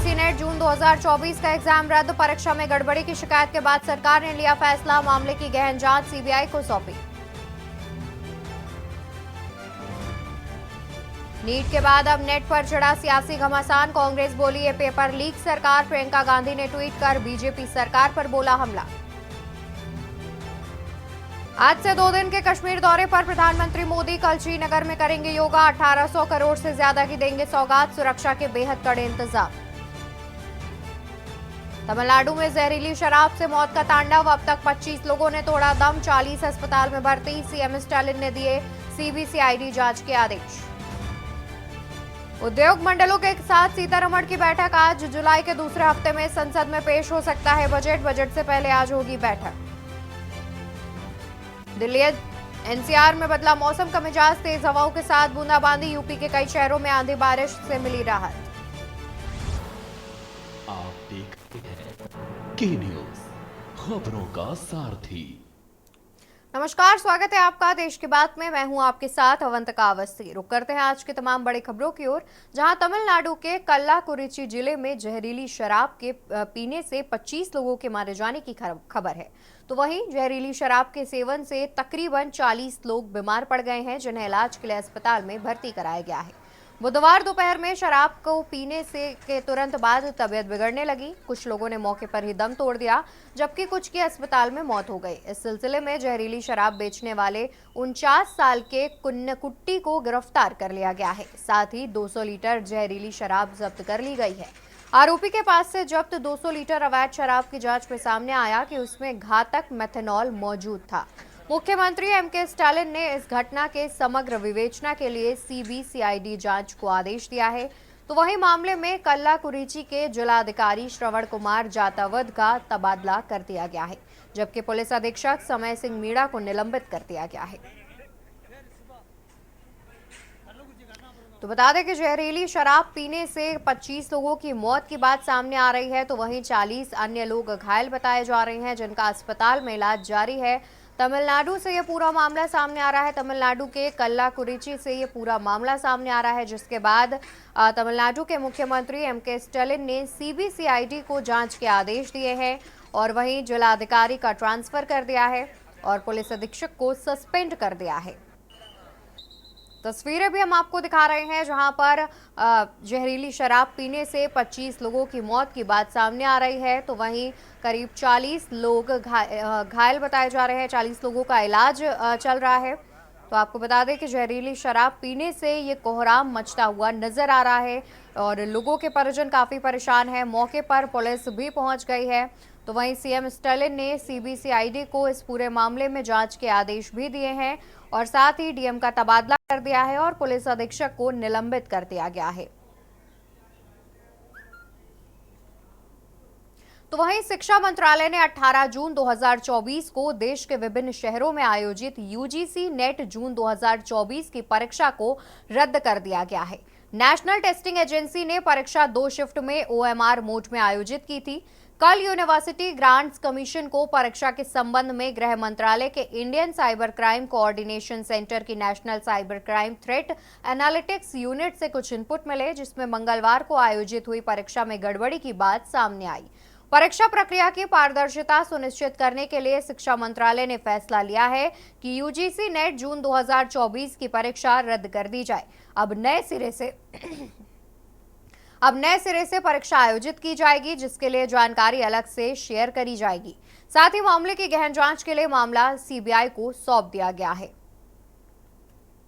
UGC net जून 2024 का exam रद्द। परीक्षा में गड़बड़ी की शिकायत के बाद सरकार ने लिया फैसला। मामले की गहन जांच सीबीआई को सौंपी। नीट के बाद अब नेट पर चढ़ा सियासी घमासान। कांग्रेस बोली ये पेपर लीक सरकार। प्रियंका गांधी ने ट्वीट कर बीजेपी सरकार पर बोला हमला। आज से 2 दिन के कश्मीर दौरे पर प्रधानमंत्री मोदी कल श्रीनगर में करेंगे योगा। 1800 करोड़ से ज्यादा की देंगे सौगात। सुरक्षा के बेहद कड़े इंतजाम। तमिलनाडु में जहरीली शराब से मौत का तांडव। अब तक 25 लोगों ने तोड़ा दम। 40 अस्पताल में भर्ती। सीएम स्टालिन ने दिए सीबीसीआईडी जांच के आदेश। उद्योग मंडलों के साथ सीतारमण की बैठक आज। जुलाई के दूसरे हफ्ते में संसद में पेश हो सकता है बजट से पहले आज होगी बैठक। दिल्ली एनसीआर में बदला मौसम का मिजाज। तेज हवाओं के साथ बूंदाबांदी। यूपी के कई शहरों में आंधी बारिश से मिली राहत। आप देखते हैं के न्यूज, खबरों का सारथी। नमस्कार, स्वागत है आपका देश की बात में। मैं हूं आपके साथ अवंतिका अवस्थी। रुक करते हैं आज की तमाम बड़ी खबरों की ओर, जहां तमिलनाडु के कल्लाकुरिची जिले में जहरीली शराब के पीने से 25 लोगों के मारे जाने की खबर है। तो वहीं जहरीली शराब के सेवन से तकरीबन 40 लोग बीमार पड़ गए हैं, जिन्हें इलाज के लिए अस्पताल में भर्ती कराया गया है। बुधवार दोपहर में शराब को पीने से के तुरंत बाद तबीयत बिगड़ने लगी। कुछ लोगों ने मौके पर ही दम तोड़ दिया, जबकि कुछ की अस्पताल में मौत हो गई। इस सिलसिले में जहरीली शराब बेचने वाले 49 साल के कुन्नकुट्टी को गिरफ्तार कर लिया गया है। साथ ही 200 लीटर जहरीली शराब जब्त कर ली गई है। आरोपी के पास से जब्त 200 लीटर अवैध शराब की जांच में सामने आया कि उसमें घातक मेथनॉल मौजूद था। मुख्यमंत्री एमके स्टालिन ने इस घटना के समग्र विवेचना के लिए सीबीसीआईडी जांच को आदेश दिया है। तो वहीं मामले में कल्लाकुरिची के जिलाधिकारी श्रवण कुमार जातावत का तबादला कर दिया गया है, जबकि पुलिस अधीक्षक समय सिंह मीणा को निलंबित कर दिया गया है। तो बता दें कि जहरीली शराब पीने से 25 लोगों की मौत की बात सामने आ रही है, तो वहीं 40 अन्य लोग घायल बताए जा रहे हैं, जिनका अस्पताल में इलाज जारी है। तमिलनाडु से ये पूरा मामला सामने आ रहा है। तमिलनाडु के कल्लाकुरिची से ये पूरा मामला सामने आ रहा है, जिसके बाद तमिलनाडु के मुख्यमंत्री एमके स्टालिन ने सीबीसीआईडी को जांच के आदेश दिए हैं और वहीं जिलाधिकारी का ट्रांसफर कर दिया है और पुलिस अधीक्षक को सस्पेंड कर दिया है। तस्वीरें भी हम आपको दिखा रहे हैं, जहां पर जहरीली शराब पीने से 25 लोगों की मौत की बात सामने आ रही है। तो वहीं करीब 40 लोग घायल बताए जा रहे हैं। 40 लोगों का इलाज चल रहा है। तो आपको बता दें कि जहरीली शराब पीने से ये कोहराम मचता हुआ नजर आ रहा है और लोगों के परिजन काफी परेशान हैं। मौके पर पुलिस भी पहुंच गई है। तो वहीं सीएम स्टालिन ने सीबीसीआईडी को इस पूरे मामले में जांच के आदेश भी दिए हैं और साथ ही डीएम का तबादला कर दिया है और पुलिस अधीक्षक को निलंबित कर दिया गया है। तो वहीं शिक्षा मंत्रालय ने 18 जून 2024 को देश के विभिन्न शहरों में आयोजित यूजीसी नेट जून 2024 की परीक्षा को रद्द कर दिया गया है। नेशनल टेस्टिंग एजेंसी ने परीक्षा 2 शिफ्ट में ओएमआर मोड में आयोजित की थी। कल यूनिवर्सिटी ग्रांट्स कमीशन को परीक्षा के संबंध में गृह मंत्रालय के Indian cyber crime coordination centre की national cyber crime threat analytics unit से कुछ इनपुट मिले, जिसमें मंगलवार को आयोजित हुई परीक्षा में गड़बड़ी की बात सामने आई। परीक्षा प्रक्रिया की पारदर्शिता सुनिश्चित करने के लिए शिक्षा मंत्रालय ने फैसला लिया है कि यूजीसी नेट जून 2024 की परीक्षा रद्द कर दी जाए। अब नए सिरे से परीक्षा आयोजित की जाएगी, जिसके लिए जानकारी अलग से शेयर करी जाएगी। साथ ही मामले की गहन जांच के लिए मामला सीबीआई को सौंप दिया गया है।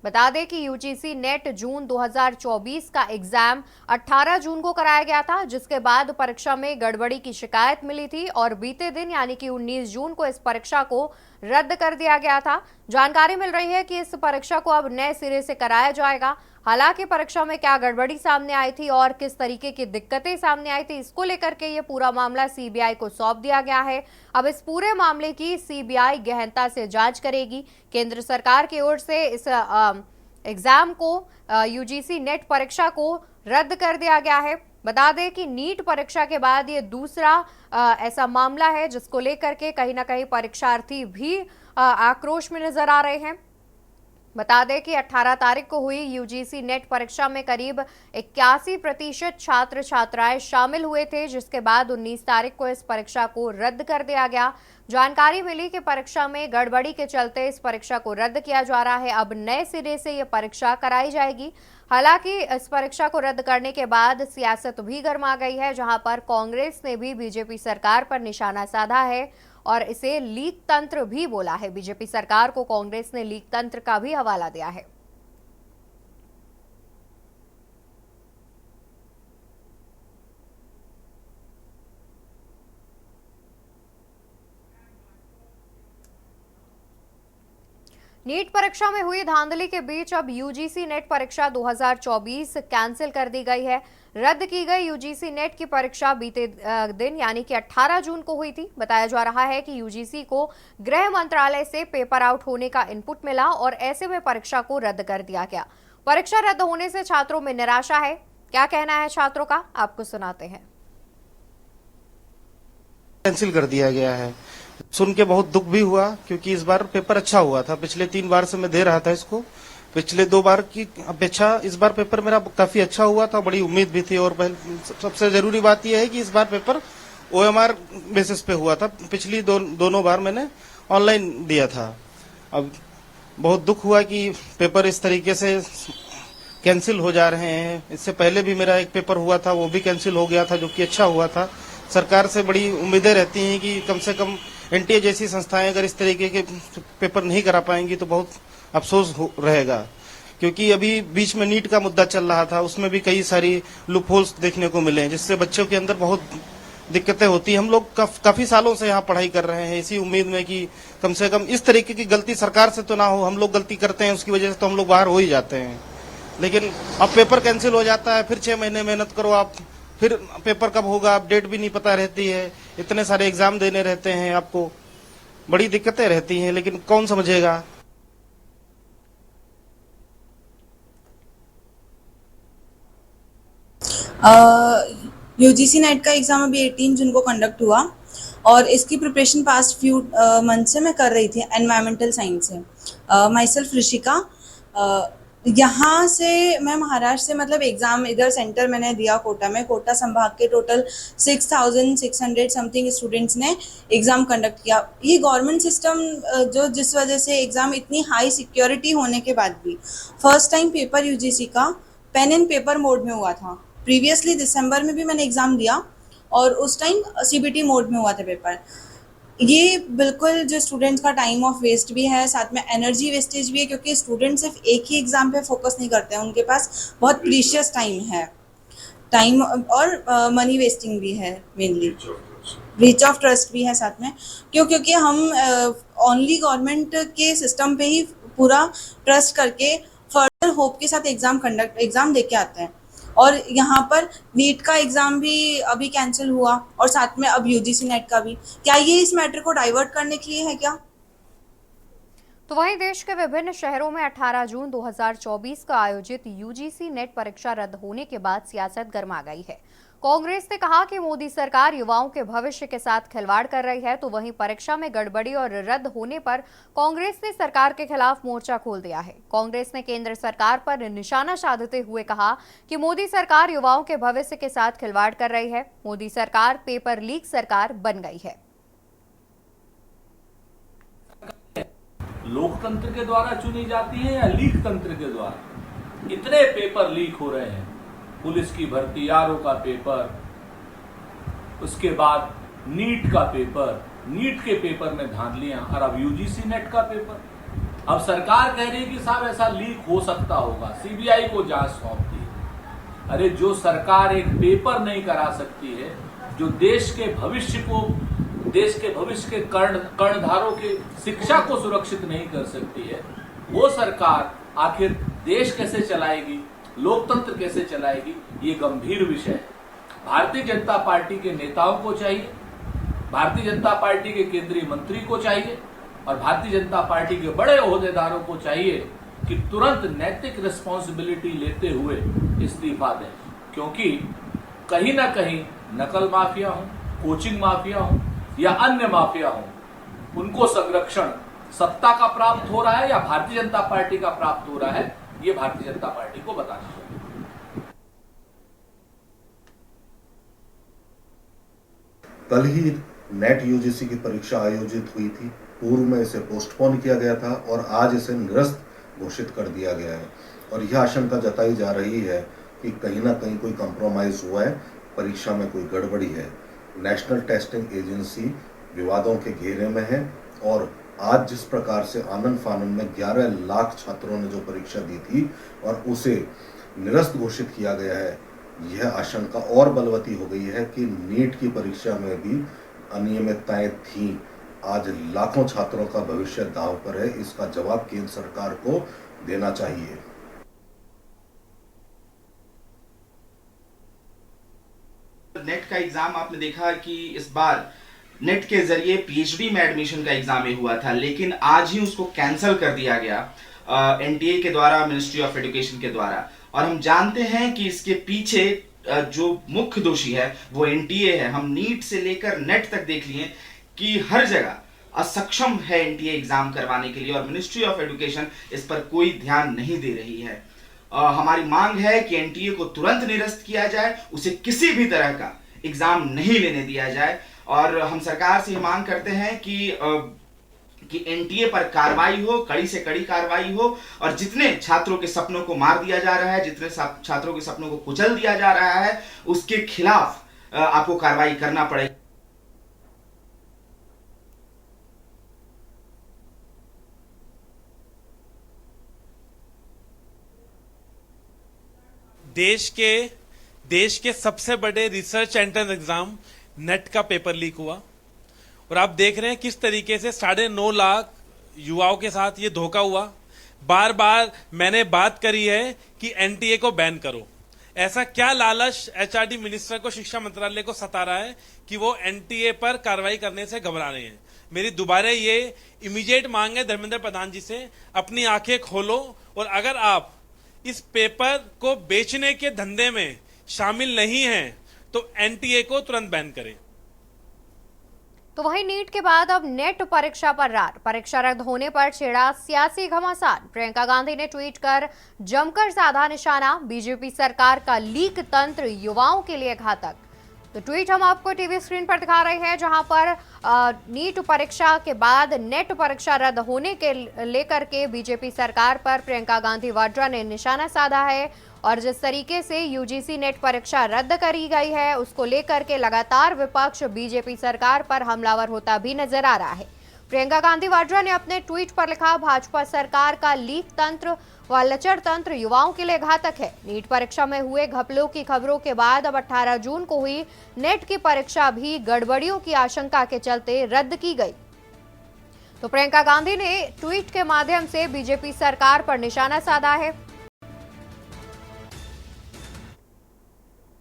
बता दें कि यूजीसी नेट जून 2024 का एग्जाम 18 जून को कराया गया था, जिसके बाद परीक्षा में गड़बड़ी की शिकायत मिली थी और बीते दिन यानी कि 19 जून को इस परीक्षा को रद्द कर दिया गया था। जानकारी मिल रही है कि इस परीक्षा को अब नए सिरे से कराया जाएगा। हालांकि परीक्षा में क्या गड़बड़ी सामने आई थी और किस तरीके की दिक्कतें सामने आई थी, इसको लेकर के ये पूरा मामला सीबीआई को सौंप दिया गया है। अब इस पूरे मामले की सीबीआई गहनता से जांच करेगी। केंद्र सरकार की ओर से इस एग्जाम को यूजीसी नेट परीक्षा को रद्द कर दिया गया है। बता दें कि नीट परीक्षा के बाद ये दूसरा ऐसा मामला है जिसको लेकर के कहीं ना कहीं परीक्षार्थी भी आक्रोश में नजर आ रहे हैं। बता दें कि 18 तारीख को हुई यूजीसी नेट परीक्षा में करीब 81% छात्र छात्राएं शामिल हुए थे, जिसके बाद 19 तारीख को इस परीक्षा को रद्द कर दिया गया। जानकारी मिली कि परीक्षा में गड़बड़ी के चलते इस परीक्षा को रद्द किया जा रहा है। अब नए सिरे से ये परीक्षा कराई जाएगी। हालांकि इस परीक्षा को रद्द करने के बाद सियासत भी गर्मा गई है, जहां पर कांग्रेस ने भी बीजेपी सरकार पर निशाना साधा है और इसे लीक तंत्र भी बोला है। बीजेपी सरकार को कांग्रेस ने लीक तंत्र का भी हवाला दिया है। नीट परीक्षा में हुई धांधली के बीच अब यूजीसी नेट परीक्षा 2024 कैंसिल कर दी गई है। रद्द की गई यूजीसी नेट की परीक्षा बीते दिन यानी कि 18 जून को हुई थी। बताया जा रहा है कि यूजीसी को गृह मंत्रालय से पेपर आउट होने का इनपुट मिला और ऐसे में परीक्षा को रद्द कर दिया गया। परीक्षा रद्द होने से छात्रों में निराशा है। क्या कहना है छात्रों का, आपको सुनाते हैं। कैंसिल कर दिया गया है। सुन के बहुत दुख भी हुआ, क्योंकि इस बार पेपर अच्छा हुआ था। पिछले 3 बार से मैं दे रहा था इसको, पिछले 2 बार की अपेक्षा इस बार पेपर मेरा काफी अच्छा हुआ था। बड़ी उम्मीद भी थी और सबसे जरूरी बात यह है कि इस बार पेपर ओएमआर बेसिस पे हुआ था। पिछली दोनों बार मैंने ऑनलाइन दिया था। अब बहुत दुख हुआ कि पेपर इस तरीके से कैंसिल हो जा रहे हैं। इससे पहले भी मेरा एक पेपर हुआ था, वो भी कैंसिल हो गया था, जो कि अच्छा हुआ था। सरकार से बड़ी उम्मीदें रहती हैं कि कम से कम एनटीए जैसी संस्थाएं अगर इस तरीके के पेपर नहीं करा पाएंगी तो बहुत अफसोस रहेगा। क्योंकि अभी बीच में नीट का मुद्दा चल रहा था, उसमें भी कई सारी लूपहोल्स देखने को मिले हैं, जिससे बच्चों के अंदर बहुत दिक्कतें होती हैं। हम लोग काफी सालों से यहाँ पढ़ाई कर रहे हैं इसी उम्मीद में कि कम से कम इस तरीके की गलती सरकार से तो ना हो। हम लोग गलती करते हैं, उसकी वजह से तो हम लोग बाहर हो ही जाते हैं। लेकिन अब पेपर कैंसिल हो जाता है, फिर 6 महीने मेहनत करो आप, फिर पेपर कब होगा आप डेट भी नहीं पता रहती है। इतने सारे एग्जाम देने रहते हैं, आपको बड़ी दिक्कतें रहती हैं, लेकिन कौन समझेगा। यूजीसी नेट का एग्जाम अभी 18 जून को कंडक्ट हुआ और इसकी प्रिपरेशन पास्ट फ्यू मंथ से मैं कर रही थी एनवायरमेंटल साइंस से। My self Rishika. यहाँ से मैं महाराष्ट्र से मतलब एग्ज़ाम इधर सेंटर मैंने दिया कोटा में। कोटा संभाग के टोटल 6600 समथिंग स्टूडेंट्स ने एग्ज़ाम कंडक्ट किया। ये गवर्नमेंट सिस्टम जो जिस वजह से एग्ज़ाम इतनी हाई सिक्योरिटी होने के बाद भी फर्स्ट टाइम पेपर यूजीसी का पेन एंड पेपर मोड में हुआ था। प्रीवियसली दिसंबर में भी मैंने एग्ज़ाम दिया और उस टाइम सीबीटी मोड में हुआ था पेपर। ये बिल्कुल जो स्टूडेंट्स का टाइम ऑफ वेस्ट भी है, साथ में एनर्जी वेस्टेज भी है, क्योंकि स्टूडेंट सिर्फ एक ही एग्जाम पे फोकस नहीं करते हैं, उनके पास बहुत प्रीशियस टाइम है। टाइम और मनी वेस्टिंग भी है, मेनली ब्रीच ऑफ ट्रस्ट भी है साथ में। क्योंकि हम ओनली गवर्नमेंट के सिस्टम पे ही पूरा ट्रस्ट करके फर्दर होप के साथ एग्जाम दे के आते हैं। और यहाँ पर नीट का एग्जाम भी अभी कैंसिल हुआ और साथ में अब यूजीसी नेट का भी। क्या ये इस मैटर को डाइवर्ट करने के लिए है क्या? तो वहीं देश के विभिन्न शहरों में 18 जून 2024 को आयोजित यूजीसी नेट परीक्षा रद्द होने के बाद सियासत गर्मा गई है। कांग्रेस ने कहा कि मोदी सरकार युवाओं के भविष्य के साथ खिलवाड़ कर रही है, तो वहीं परीक्षा में गड़बड़ी और रद्द होने पर कांग्रेस ने सरकार के खिलाफ मोर्चा खोल दिया है। कांग्रेस ने केंद्र सरकार पर निशाना साधते हुए कहा कि मोदी सरकार युवाओं के भविष्य के साथ खिलवाड़ कर रही है। मोदी सरकार पेपर लीक सरकार बन गई है। लोकतंत्र के द्वारा चुनी जाती है या लीक तंत्र के द्वारा? इतने पेपर लीक हो रहे हैं, पुलिस की भर्ती, आरओ का पेपर, उसके बाद नीट का पेपर, नीट के पेपर में धांधलियां, और अब यूजीसी नेट का पेपर। अब सरकार कह रही है कि साहब ऐसा लीक हो सकता होगा, सीबीआई को जांच सौंप दी। अरे जो सरकार एक पेपर नहीं करा सकती है, जो देश के भविष्य के कर्णधारों की शिक्षा को सुरक्षित नहीं कर सकती है, वो सरकार आखिर देश कैसे चलाएगी, लोकतंत्र कैसे चलाएगी? ये गंभीर विषय है। भारतीय जनता पार्टी के नेताओं को चाहिए, भारतीय जनता पार्टी के केंद्रीय मंत्री को चाहिए और भारतीय जनता पार्टी के बड़े ओहदेदारों को चाहिए कि तुरंत नैतिक रिस्पॉन्सिबिलिटी लेते हुए इस्तीफा दें, क्योंकि कहीं ना कहीं नकल माफिया हो, कोचिंग माफिया हो या अन्य माफिया हो, उनको संरक्षण सत्ता का प्राप्त हो रहा है या भारतीय जनता पार्टी का प्राप्त हो रहा है, ये भारतीय जनता पार्टी को बताना चाहिए। कल ही नेट यूजीसी की परीक्षा आयोजित हुई थी। पूर्व में इसे पोस्टपोन किया गया था और आज इसे निरस्त घोषित कर दिया गया है और यह आशंका जताई जा रही है कि कहीं ना कहीं कोई कंप्रोमाइज हुआ है, परीक्षा में कोई गड़बड़ी है। नेशनल टेस्टिंग एजेंसी विवादों के घेरे में है और आज जिस प्रकार से आनंद फानंद में 11 लाख छात्रों ने जो परीक्षा दी थी और उसे निरस्त घोषित किया गया है, यह आशंका और बलवती हो गई है कि नीट की परीक्षा में भी अनियमितताएं थीं। आज लाखों छात्रों का भविष्य दांव पर है। इसका जवाब केंद्र सरकार को देना चाहिए। नेट का एग्जाम आपने देखा कि इस बार नेट के जरिए पीएचडी में एडमिशन का एग्जाम हुआ था, लेकिन आज ही उसको कैंसिल कर दिया गया एनटीए के द्वारा, मिनिस्ट्री ऑफ एजुकेशन के द्वारा। और हम जानते हैं कि इसके पीछे जो मुख्य दोषी है वो एनटीए है। हम नीट से लेकर नेट तक देख लिए कि हर जगह असक्षम है एनटीए एग्जाम करवाने के लिए और मिनिस्ट्री ऑफ एजुकेशन इस पर कोई ध्यान नहीं दे रही है। हमारी मांग है कि एनटीए को तुरंत निरस्त किया जाए, उसे किसी भी तरह का एग्जाम नहीं लेने दिया जाए। और हम सरकार से मांग करते हैं कि एनटीए पर कार्रवाई हो, कड़ी से कड़ी कार्रवाई हो और जितने छात्रों के सपनों को मार दिया जा रहा है, जितने छात्रों के सपनों को कुचल दिया जा रहा है, उसके खिलाफ आपको कार्रवाई करना पड़ेगा। देश के सबसे बड़े रिसर्च एंट्रेंस एग्जाम नेट का पेपर लीक हुआ और आप देख रहे हैं किस तरीके से 9.5 लाख युवाओं के साथ ये धोखा हुआ। बार बार मैंने बात करी है कि एनटीए को बैन करो। ऐसा क्या लालच एचआरडी मिनिस्टर को, शिक्षा मंत्रालय को सता रहा है कि वो एनटीए पर कार्रवाई करने से घबरा रहे हैं। मेरी दोबारा ये इमीडिएट मांग है धर्मेंद्र प्रधान जी से, अपनी आंखें खोलो और अगर आप इस पेपर को बेचने के धंधे में शामिल नहीं हैं तो एनटीए को तुरंत बैन करें। तो वहीं नीट के बाद अब नेट परीक्षा पर रार। परीक्षा रद्द होने पर छेड़ा सियासी घमासान। प्रियंका गांधी ने ट्वीट कर जमकर साधा निशाना। बीजेपी सरकार का लीक तंत्र युवाओं के लिए घातक। तो ट्वीट हम आपको टीवी स्क्रीन पर दिखा रहे हैं, जहां पर नीट परीक्षा के बाद नेट परीक्षा रद्द होने के लेकर के बीजेपी सरकार पर प्रियंका गांधी वाड्रा ने निशाना साधा है और जिस तरीके से यूजीसी नेट परीक्षा रद्द करी गई है उसको लेकर के लगातार विपक्ष बीजेपी सरकार पर हमलावर होता भी नजर आ रहा है। प्रियंका गांधी वाड्रा ने अपने ट्वीट पर लिखा, भाजपा सरकार का लीक तंत्र व लचर तंत्र युवाओं के लिए घातक है। नीट परीक्षा में हुए घपलों की खबरों के बाद अब 18 जून को हुई नेट की परीक्षा भी गड़बड़ियों की आशंका के चलते रद्द की गई। तो प्रियंका गांधी ने ट्वीट के माध्यम से बीजेपी सरकार पर निशाना साधा है।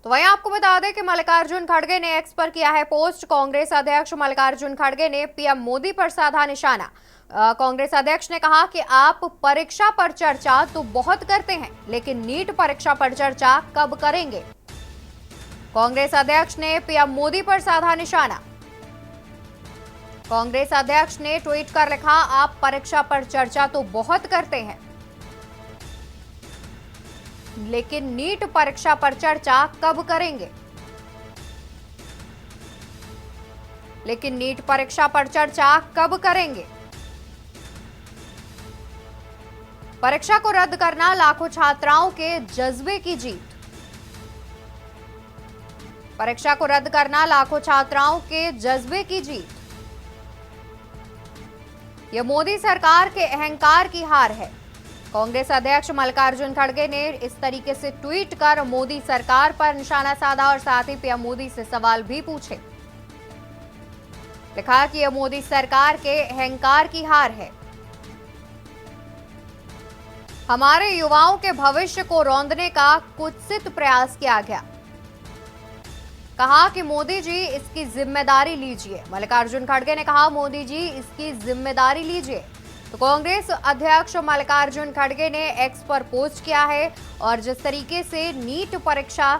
तो वहीं आपको बता दें कि मल्लिकार्जुन खड़गे ने एक्स पर किया है पोस्ट। कांग्रेस अध्यक्ष मल्लिकार्जुन खड़गे ने पीएम मोदी पर साधा निशाना। कांग्रेस अध्यक्ष ने कहा कि आप परीक्षा पर चर्चा तो बहुत करते हैं, लेकिन नीट परीक्षा पर चर्चा कब करेंगे। कांग्रेस अध्यक्ष ने पीएम मोदी पर साधा निशाना। कांग्रेस अध्यक्ष ने ट्वीट कर लिखा, आप परीक्षा पर चर्चा तो बहुत करते हैं, लेकिन नीट परीक्षा पर चर्चा कब करेंगे। लेकिन नीट परीक्षा पर चर्चा कब करेंगे। परीक्षा को रद्द करना लाखों छात्राओं के जज्बे की जीत। परीक्षा को रद्द करना लाखों छात्राओं के जज्बे की जीत। यह मोदी सरकार के अहंकार की हार है। कांग्रेस अध्यक्ष मल्लिकार्जुन खड़गे ने इस तरीके से ट्वीट कर मोदी सरकार पर निशाना साधा और साथ ही पीएम मोदी से सवाल भी पूछे। लिखा कि यह मोदी सरकार के अहंकार की हार है। हमारे युवाओं के भविष्य को रौंदने का कुत्सित प्रयास किया गया। कहा कि मोदी जी इसकी जिम्मेदारी लीजिए। मल्लिकार्जुन खड़गे ने कहा, मोदी जी इसकी जिम्मेदारी लीजिए। तो कांग्रेस अध्यक्ष मल्लिकार्जुन खड़गे ने एक्स पर पोस्ट किया है और जिस तरीके से नीट परीक्षा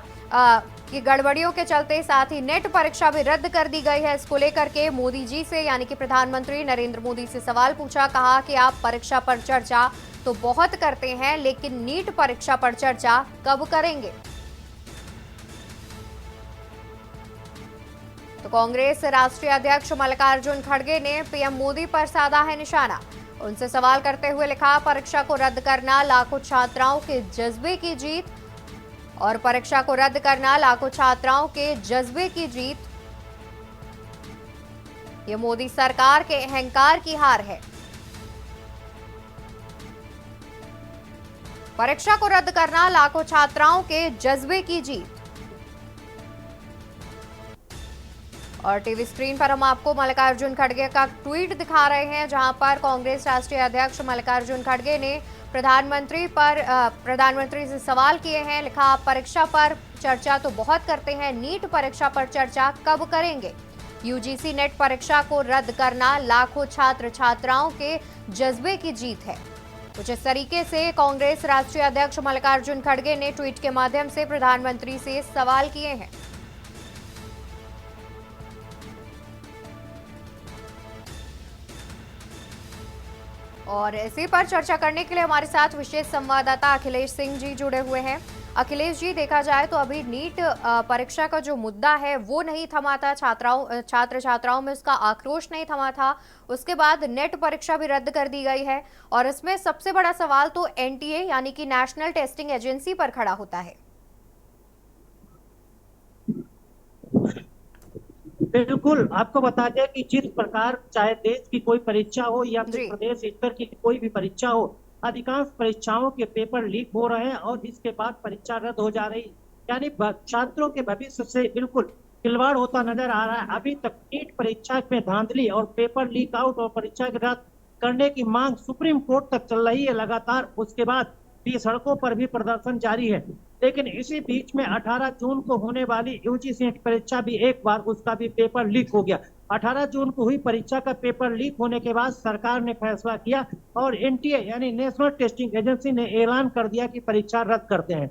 कि गड़बड़ियों के चलते साथ ही नेट परीक्षा भी रद्द कर दी गई है। इसको लेकर के मोदी जी से यानी कि प्रधानमंत्री नरेंद्र मोदी से सवाल पूछा। कहा कि आप परीक्षा पर चर्चा तो बहुत करते हैं, लेकिन नीट परीक्षा पर चर्चा कब करेंगे। तो कांग्रेस राष्ट्रीय अध्यक्ष मल्लिकार्जुन खड़गे ने पीएम मोदी पर साधा है निशाना। उनसे सवाल करते हुए लिखा, परीक्षा को रद्द करना लाखों छात्राओं के जज्बे की जीत, और परीक्षा को रद्द करना लाखों छात्राओं के जज्बे की जीत। ये मोदी सरकार के अहंकार की हार है। परीक्षा को रद्द करना लाखों छात्राओं के जज्बे की जीत। और टीवी स्क्रीन पर हम आपको मल्लिकार्जुन खड़गे का ट्वीट दिखा रहे हैं, जहां पर कांग्रेस राष्ट्रीय अध्यक्ष मल्लिकार्जुन खड़गे ने प्रधानमंत्री से सवाल किए हैं। लिखा, आप परीक्षा पर चर्चा तो बहुत करते हैं, नीट परीक्षा पर चर्चा कब करेंगे। यूजीसी नेट परीक्षा को रद्द करना लाखों छात्र छात्राओं के जज्बे की जीत है। कुछ इस तरीके से कांग्रेस राष्ट्रीय अध्यक्ष मल्लिकार्जुन खड़गे ने ट्वीट के माध्यम से प्रधानमंत्री से सवाल किए हैं। और इसी पर चर्चा करने के लिए हमारे साथ विशेष संवाददाता अखिलेश सिंह जी जुड़े हुए हैं। अखिलेश जी, देखा जाए तो अभी नीट परीक्षा का जो मुद्दा है वो नहीं थमा था, छात्र छात्राओं में उसका आक्रोश नहीं थमा था। उसके बाद नेट परीक्षा भी रद्द कर दी गई है, और इसमें सबसे बड़ा सवाल तो एनटीए यानी कि नेशनल टेस्टिंग एजेंसी पर खड़ा होता है। बिल्कुल, आपको बता दें कि जिस प्रकार चाहे देश की कोई परीक्षा हो या फिर प्रदेश स्तर की कोई भी परीक्षा हो, अधिकांश परीक्षाओं के पेपर लीक हो रहे हैं और इसके बाद परीक्षा रद्द हो जा रही है। यानी छात्रों के भविष्य से बिल्कुल खिलवाड़ होता नजर आ रहा है। अभी तक नीट परीक्षा में धांधली और पेपर लीक आउट और परीक्षा रद्द करने की मांग सुप्रीम कोर्ट तक चल रही है लगातार। उसके बाद भी सड़कों पर भी प्रदर्शन जारी है। लेकिन इसी बीच में 18 जून को होने वाली यूजीसी परीक्षा भी एक बार उसका भी पेपर लीक हो गया। 18 जून को हुई परीक्षा का पेपर लीक होने के बाद सरकार ने फैसला किया और एनटीए यानी नेशनल टेस्टिंग एजेंसी ने ऐलान कर दिया कि परीक्षा रद्द करते हैं।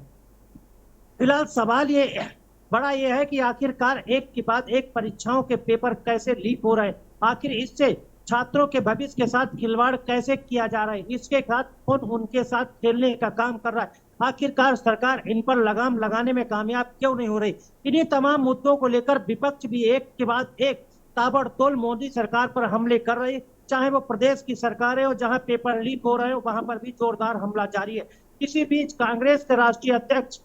फिलहाल सवाल ये बड़ा ये है कि आखिरकार एक के बाद एक परीक्षाओं के पेपर कैसे लीक हो रहे हैं, आखिर इससे छात्रों के भविष्य के साथ खिलवाड़ कैसे किया जा रहा है, इसके साथ कौन उनके साथ खेलने का काम कर रहा है, आखिरकार सरकार इन पर लगाम लगाने में कामयाब क्यों नहीं हो रही। इन्हीं तमाम मुद्दों को लेकर विपक्ष भी एक के बाद एक ताबड़तोड़ मोदी सरकार पर हमले कर रही, चाहे वो प्रदेश की सरकारें हो जहां पेपर लीक हो रहे हो वहां पर भी जोरदार हमला जारी है। इसी बीच कांग्रेस के राष्ट्रीय अध्यक्ष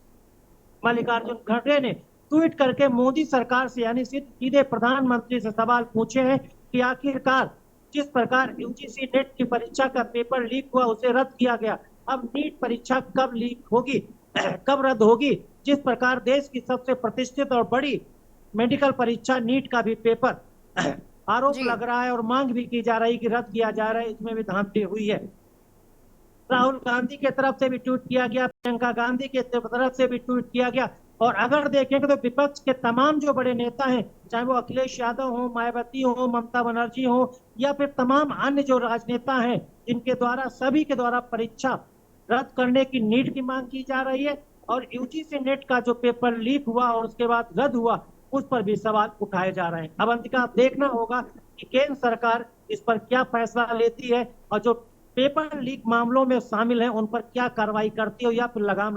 मल्लिकार्जुन खड़गे ने ट्वीट करके मोदी सरकार से यानी सीधे प्रधानमंत्री से सवाल पूछे हैं कि आखिरकार जिस प्रकार यूजीसी नेट की परीक्षा का पेपर लीक हुआ उसे रद्द किया गया, अब नीट परीक्षा कब लीक होगी, कब रद्द होगी। जिस प्रकार देश की सबसे प्रतिष्ठित और बड़ी मेडिकल परीक्षा नीट का भी पेपर आरोप लग रहा है और मांग भी की जा रही कि रद्द किया जा रहा है, इसमें भी धांधली हुई है। राहुल गांधी के तरफ से भी ट्वीट किया गया, प्रियंका गांधी के तरफ से भी ट्वीट किया गया। और अगर देखेंगे तो विपक्ष के तमाम जो बड़े नेता हैं, चाहे वो अखिलेश यादव हो, मायावती हो, ममता बनर्जी हो या फिर तमाम अन्य जो राजनेता हैं, जिनके द्वारा सभी के द्वारा परीक्षा रद्द करने की नीट की मांग की जा रही है और यूजीसी नेट का जो पेपर लीक हुआ और उसके बाद रद्द हुआ उस पर भी सवाल उठाए जा रहे हैं। अब अंतिका देखना होगा कि केंद्र सरकार इस पर क्या फैसला लेती है और जो पेपर लीक मामलों में शामिल हैं उन पर क्या कार्रवाई करती है या फिर लगाम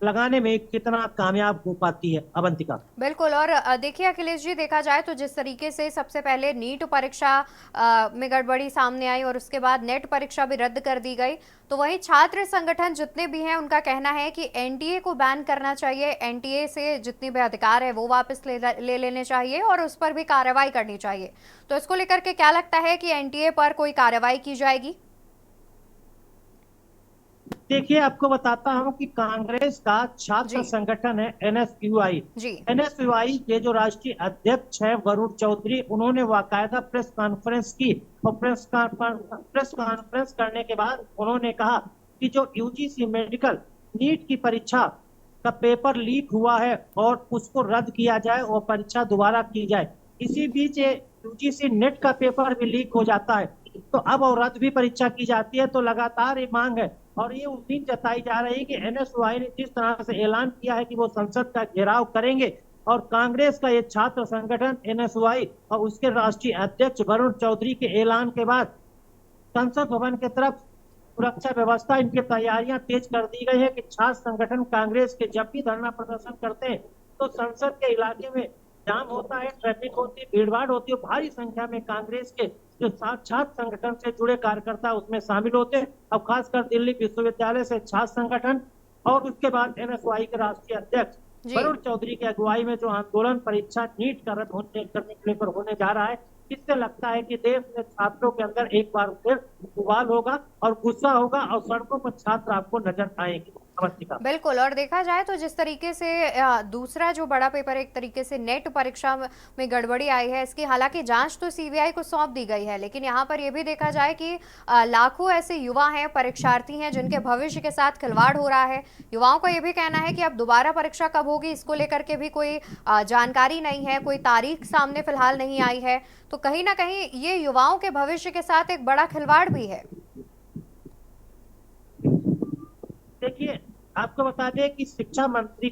लगाने में कितना कामयाब हो पाती है। अवंतिका बिल्कुल। और देखिए अखिलेश जी, देखा जाए तो जिस तरीके से सबसे पहले नीट परीक्षा में गड़बड़ी सामने आई और उसके बाद नेट परीक्षा भी रद्द कर दी गई, तो वहीं छात्र संगठन जितने भी हैं उनका कहना है कि एनटीए को बैन करना चाहिए, एनटीए से जितने भी अधिकार है वो वापस ले लेने चाहिए और उस पर भी कार्रवाई करनी चाहिए। तो इसको लेकर के क्या लगता है कि एनटीए पर कोई कार्रवाई की जाएगी? देखिए, आपको बताता हूं कि कांग्रेस का छात्र संगठन है एनएसयूआई के जो राष्ट्रीय अध्यक्ष है वरुण चौधरी, उन्होंने बाकायदा प्रेस कॉन्फ्रेंस की और प्रेस कॉन्फ्रेंस करने के बाद उन्होंने कहा कि जो यूजीसी मेडिकल नीट की परीक्षा का पेपर लीक हुआ है और उसको रद्द किया जाए और परीक्षा दोबारा की जाए। इसी बीच यूजीसी नेट का पेपर भी लीक हो जाता है तो अब और रद्द भी परीक्षा की जाती है, तो लगातार ये मांग है और ये उम्मीद जताई जा रही है कि एनएसयूआई ने जिस तरह से ऐलान किया है कि वो संसद का घेराव करेंगे और कांग्रेस का ये छात्र संगठन एनएसयूआई और उसके राष्ट्रीय अध्यक्ष वरुण चौधरी के ऐलान के बाद संसद भवन की तरफ सुरक्षा व्यवस्था इनकी तैयारियां तेज कर दी गई है कि छात्र संगठन कांग्रेस के जब भी धरना प्रदर्शन करते हैं तो संसद के इलाके में जाम होता है, ट्रैफिक होती है, भीड़भाड़ होती है। भारी संख्या में कांग्रेस के जो छात्र संगठन से जुड़े कार्यकर्ता उसमें शामिल होते हैं। अब खासकर दिल्ली विश्वविद्यालय से छात्र संगठन और उसके बाद एनएसयूआई के राष्ट्रीय अध्यक्ष वरुण चौधरी की अगुवाई में जो आंदोलन परीक्षा नीट का रद्द करने के लेकर होने जा रहा है, इससे लगता है कि देश में छात्रों के अंदर एक बार फिर उबाल होगा और गुस्सा होगा और सड़कों पर छात्र आपको नजर आएंगे। बिल्कुल, और देखा जाए तो जिस तरीके से दूसरा जो बड़ा पेपर एक तरीके से नेट परीक्षा में गड़बड़ी आई है, इसकी हालांकि जांच तो सीबीआई को सौंप दी गई है, लेकिन यहाँ पर यह भी देखा जाए कि लाखों ऐसे युवा हैं, परीक्षार्थी हैं जिनके भविष्य के साथ खिलवाड़ हो रहा है। युवाओं का यह भी कहना है कि अब दोबारा परीक्षा कब होगी इसको लेकर के भी कोई जानकारी नहीं है, कोई तारीख सामने फिलहाल नहीं आई है। तो कहीं ना कहीं ये युवाओं के भविष्य के साथ एक बड़ा खिलवाड़ भी है। देखिए, आपको बता दें कि शिक्षा मंत्री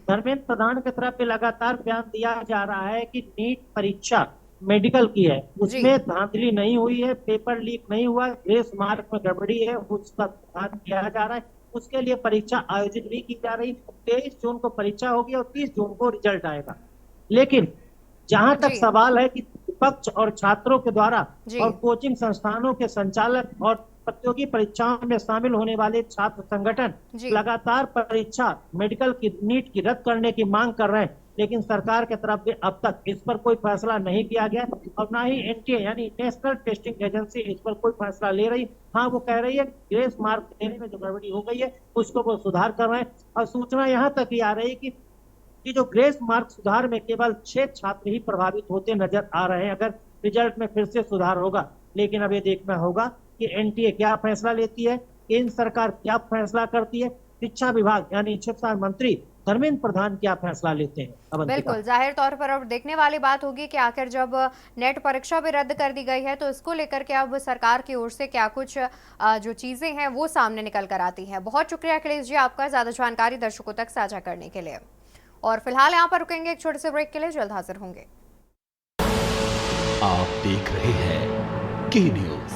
धर्मेंद्र प्रधान की तरफ से लगातार बयान दिया जा रहा है कि नीट परीक्षा मेडिकल की है, उसमें धांधली नहीं हुई है, पेपर लीक नहीं हुआ, ग्रेस मार्क में गड़बड़ी है, उसका ध्यान किया जा रहा है। उसके लिए परीक्षा आयोजित भी की जा रही। 23 जून को परीक्षा होगी और 30 जून को रिजल्ट आएगा। लेकिन जहां तक सवाल है कि विपक्ष और छात्रों के द्वारा और कोचिंग संस्थानों के संचालक और प्रतियोगी परीक्षाओं में शामिल होने वाले छात्र संगठन लगातार परीक्षा मेडिकल की नीट की रद्द करने की मांग कर रहे हैं, लेकिन सरकार की तरफ से अब तक इस पर कोई फैसला नहीं किया गया और ना ही एनटीए यानी नेशनल टेस्टिंग एजेंसी इस पर कोई फैसला ले रही। हाँ, वो कह रही है ग्रेस मार्क देने में जो गड़बड़ी हो गई है उसको वो सुधार कर रहे हैं और सूचना यहाँ तक ही आ रही है कि जो ग्रेस मार्क सुधार में केवल 6 छात्र ही प्रभावित होते नजर आ रहे हैं अगर रिजल्ट में फिर से सुधार होगा। लेकिन अब ये देखना होगा कि एनटीए क्या फैसला लेती है, केंद्र सरकार क्या फैसला करती है, शिक्षा विभाग यानी शिक्षा मंत्री धर्मेंद्र प्रधान क्या फैसला लेते हैं। बिल्कुल, जाहिर तौर पर अब देखने वाली बात होगी कि आखिर जब नेट परीक्षा भी रद्द कर दी गई है तो इसको लेकर के अब सरकार की ओर से क्या कुछ जो चीजें हैं वो सामने निकल कर आती हैं। बहुत शुक्रिया अखिलेश जी आपका ज्यादा जानकारी दर्शकों तक साझा करने के लिए। और फिलहाल यहाँ पर रुकेंगे एक छोटे से ब्रेक के लिए, जल्द हाजिर होंगे। आप देख रहे हैं के न्यूज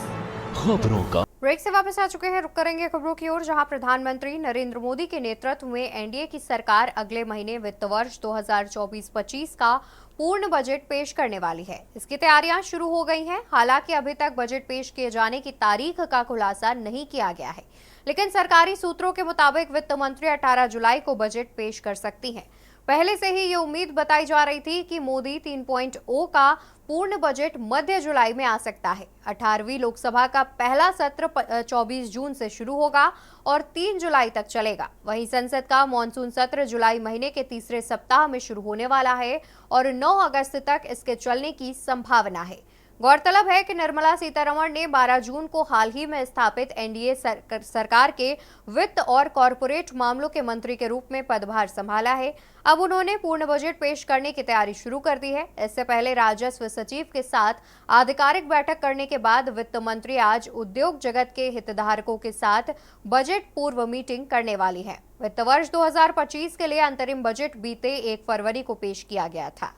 खबरों का। ब्रेक से वापस आ चुके हैं, रुक करेंगे खबरों की ओर, जहां प्रधानमंत्री नरेंद्र मोदी के नेतृत्व में एनडीए की सरकार अगले महीने वित्त वर्ष 2024-25 का पूर्ण बजट पेश करने वाली है। इसकी तैयारियां शुरू हो गई हैं। हालांकि अभी तक बजट पेश किए जाने की तारीख का खुलासा नहीं किया गया है, लेकिन सरकारी सूत्रों के मुताबिक वित्त मंत्री 18 जुलाई को बजट पेश कर सकती हैं। पहले से ही ये उम्मीद बताई जा रही थी कि मोदी 3.0 का पूर्ण बजट मध्य जुलाई में आ सकता है। 18वीं लोकसभा का पहला सत्र 24 जून से शुरू होगा और 3 जुलाई तक चलेगा। वहीं संसद का मॉनसून सत्र जुलाई महीने के तीसरे सप्ताह में शुरू होने वाला है और 9 अगस्त तक इसके चलने की संभावना है। गौरतलब है कि निर्मला सीतारमण ने 12 जून को हाल ही में स्थापित एनडीए सरकार के वित्त और कॉरपोरेट मामलों के मंत्री के रूप में पदभार संभाला है। अब उन्होंने पूर्ण बजट पेश करने की तैयारी शुरू कर दी है। इससे पहले राजस्व सचिव के साथ आधिकारिक बैठक करने के बाद वित्त मंत्री आज उद्योग जगत के हितधारकों के साथ बजट पूर्व मीटिंग करने वाली है। वित्त वर्ष 2025 के लिए अंतरिम बजट बीते 1 फरवरी को पेश किया गया था।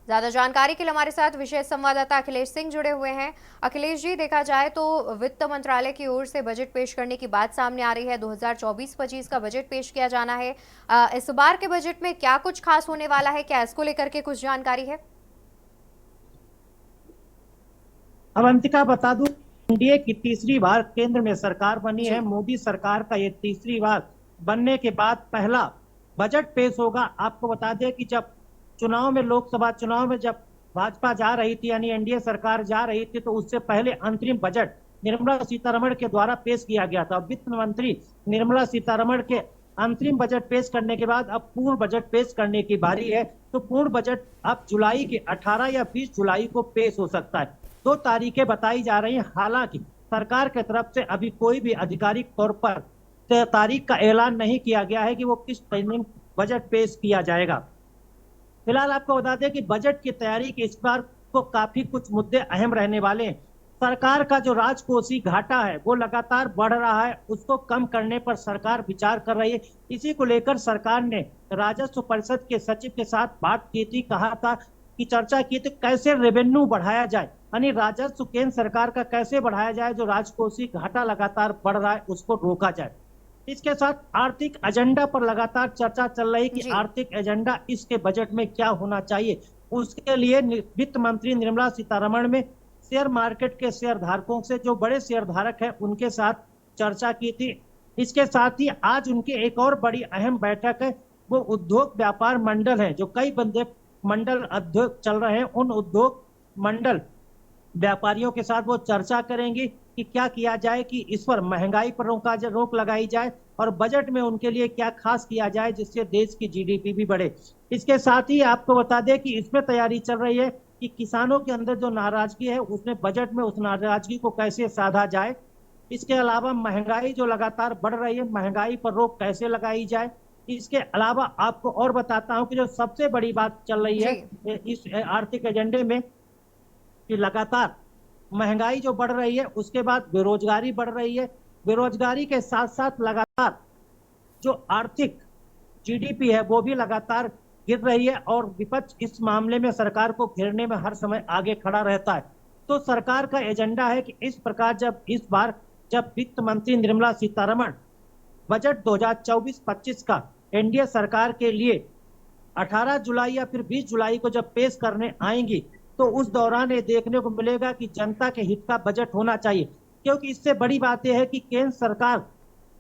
ज्यादा जानकारी के लिए हमारे साथ विशेष संवाददाता अखिलेश सिंह जुड़े हुए हैं। अखिलेश जी, देखा जाए तो वित्त मंत्रालय की ओर से बजट पेश करने की बात सामने आ रही है। 2024-25 का बजट पेश किया जाना है। इस बार के बजट में क्या कुछ खास होने वाला है, क्या इसको लेकर के कुछ जानकारी है? अवंतिका, बता दूं, एनडीए की तीसरी बार केंद्र में सरकार बनी है। मोदी सरकार का ये तीसरी बार बनने के बाद पहला बजट पेश होगा। आपको बता दें कि जब चुनाव में, लोकसभा चुनाव में जब भाजपा जा रही थी यानी एनडीए सरकार जा रही थी तो उससे पहले अंतरिम बजट निर्मला सीतारमण के द्वारा पेश किया गया था। वित्त मंत्री निर्मला सीतारमण के अंतरिम बजट पेश करने के बाद अब पूर्ण बजट पेश करने की बारी है। तो पूर्ण बजट अब जुलाई के 18 या 20 जुलाई को पेश हो सकता है। 2 तारीखें बताई जा रही हैं। हालांकि सरकार की तरफ से अभी कोई भी आधिकारिक तौर पर तारीख का ऐलान नहीं किया गया है कि वो किस दिन बजट पेश किया जाएगा। फिलहाल आपको बता दें कि बजट की तैयारी के इस बार को काफी कुछ मुद्दे अहम रहने वाले हैं। सरकार का जो राजकोषीय घाटा है वो लगातार बढ़ रहा है, उसको कम करने पर सरकार विचार कर रही है। इसी को लेकर सरकार ने राजस्व परिषद के सचिव के साथ बात की थी, कहा था कि चर्चा की थी कैसे रेवेन्यू बढ़ाया जाए, यानी राजस्व केंद्र सरकार का कैसे बढ़ाया जाए, जो राजकोषीय घाटा लगातार बढ़ रहा है उसको रोका जाए। इसके साथ आर्थिक एजेंडा पर लगातार चर्चा चल रही कि आर्थिक एजेंडा इसके बजट में क्या होना चाहिए। उसके लिए वित्त मंत्री निर्मला सीतारमण में शेयर मार्केट के शेयर धारकों से, जो बड़े शेयर धारक हैं, उनके साथ चर्चा की थी। इसके साथ ही आज उनकी एक और बड़ी अहम बैठक है, वो उद्योग व्यापार मंडल है, जो कई बंदे मंडल उद्योग चल रहे हैं, उन उद्योग मंडल व्यापारियों के साथ वो चर्चा करेंगे कि क्या किया जाए कि इस पर महंगाई पर रोक लगाई जाए और बजट में उनके लिए क्या खास किया जाए जिससे देश की जीडीपी भी बढ़े। इसके साथ ही आपको बता दें कि इसमें तैयारी चल रही है कि किसानों के अंदर जो नाराजगी है उसमें बजट में उस नाराजगी को कैसे साधा जाए। इसके अलावा महंगाई जो लगातार बढ़ रही है, महंगाई पर रोक कैसे लगाई जाए। इसके अलावा आपको और बताता हूं कि जो सबसे बड़ी बात चल रही है इस आर्थिक एजेंडे में कि लगातार महंगाई जो बढ़ रही है, उसके बाद बेरोजगारी बढ़ रही है। बेरोजगारी के साथ साथ लगातार जो आर्थिक जीडीपी है वो भी लगातार गिर रही है और विपक्ष इस मामले में सरकार को घेरने में हर समय आगे खड़ा रहता है। तो सरकार का एजेंडा है कि इस प्रकार इस बार जब वित्त मंत्री निर्मला सीतारमण बजट 2024-25 का एनडीए सरकार के लिए 18 जुलाई या फिर 20 जुलाई को जब पेश करने आएंगी, तो उस दौरान ये देखने को मिलेगा कि जनता के हित का बजट होना चाहिए। क्योंकि इससे बड़ी बात यह है कि केंद्र सरकार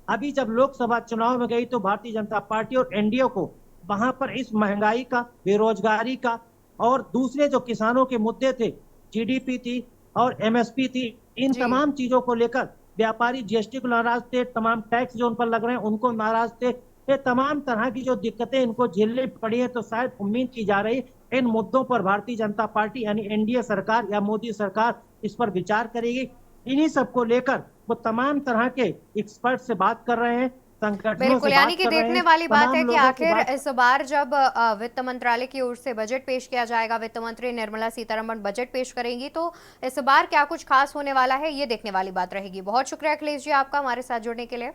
अभी जब लोकसभा चुनाव में गई तो भारतीय जनता पार्टी और एनडीए को वहां पर इस महंगाई का, बेरोजगारी का और दूसरे जो किसानों के मुद्दे थे, जीडीपी थी और एमएसपी थी, इन तमाम चीजों को लेकर व्यापारी जीएसटी को नाराज थे, तमाम टैक्स जो उन पर लग रहे हैं उनको नाराज थे। ये तमाम तरह की जो दिक्कतें इनको झेलनी पड़ी है, तो शायद उम्मीद की जा रही इन मुद्दों पर भारतीय जनता पार्टी यानी एनडीए सरकार या मोदी सरकार इस पर विचार करेगी। इन्हीं सबको लेकर वो तमाम तरह के एक्सपर्ट से बात कर रहे हैं, बिल्कुल, यानी कि देखने वाली बात है कि आखिर इस बार जब वित्त मंत्रालय की ओर से बजट पेश किया जाएगा, वित्त मंत्री निर्मला सीतारमण बजट पेश करेंगी, तो इस बार क्या कुछ खास होने वाला है, ये देखने वाली बात रहेगी। बहुत शुक्रिया अखिलेश जी आपका हमारे साथ जुड़ने के लिए।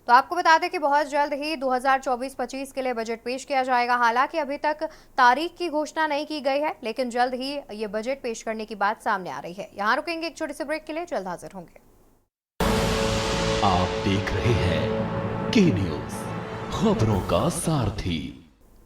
तो आपको बता दें कि बहुत जल्द ही 2024-25 के लिए बजट पेश किया जाएगा। हालांकि अभी तक तारीख की घोषणा नहीं की गई है, लेकिन जल्द ही ये बजट पेश करने की बात सामने आ रही है। यहाँ रुकेंगे एक छोटे से ब्रेक के लिए, जल्द हाजिर होंगे। आप देख रहे हैं के न्यूज, खबरों का सारथी।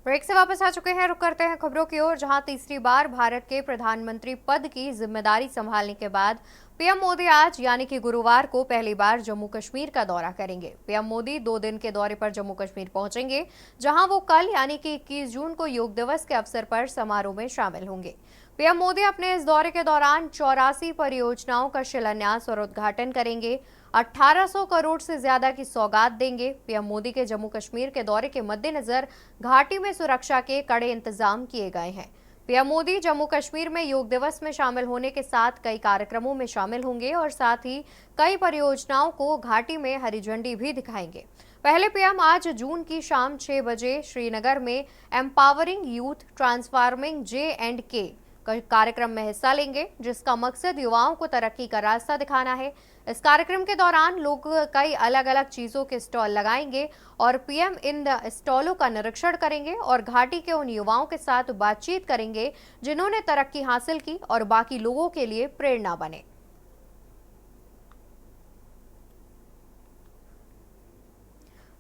ब्रेक से वापस आ चुके हैं, रुक करते हैं खबरों की ओर, जहां तीसरी बार भारत के प्रधानमंत्री पद की जिम्मेदारी संभालने के बाद पीएम मोदी आज यानी कि गुरुवार को पहली बार जम्मू कश्मीर का दौरा करेंगे। पीएम मोदी 2 दिन के दौरे पर जम्मू कश्मीर पहुंचेंगे, जहां वो कल यानी कि 21 जून को योग दिवस के अवसर पर समारोह में शामिल होंगे। पीएम मोदी अपने इस दौरे के दौरान 84 परियोजनाओं का शिलान्यास और उद्घाटन करेंगे, 1800 करोड़ से ज्यादा की सौगात देंगे। पीएम मोदी के जम्मू कश्मीर के दौरे के मद्देनजर घाटी में सुरक्षा के कड़े इंतजाम किए गए हैं। पीएम मोदी जम्मू कश्मीर में योग दिवस में शामिल होने के साथ कई कार्यक्रमों में शामिल होंगे और साथ ही कई परियोजनाओं को घाटी में हरी झंडी भी दिखाएंगे। पहले पीएम आज जून की शाम 6 बजे श्रीनगर में एम्पावरिंग यूथ ट्रांसफॉर्मिंग J&K कार्यक्रम में हिस्सा लेंगे, जिसका मकसद युवाओं को तरक्की का रास्ता दिखाना है। इस कार्यक्रम के दौरान लोग कई अलग अलग चीजों के स्टॉल लगाएंगे और पीएम इन स्टॉलों का निरीक्षण करेंगे और घाटी के उन युवाओं के साथ बातचीत करेंगे जिन्होंने तरक्की हासिल की और बाकी लोगों के लिए प्रेरणा बने।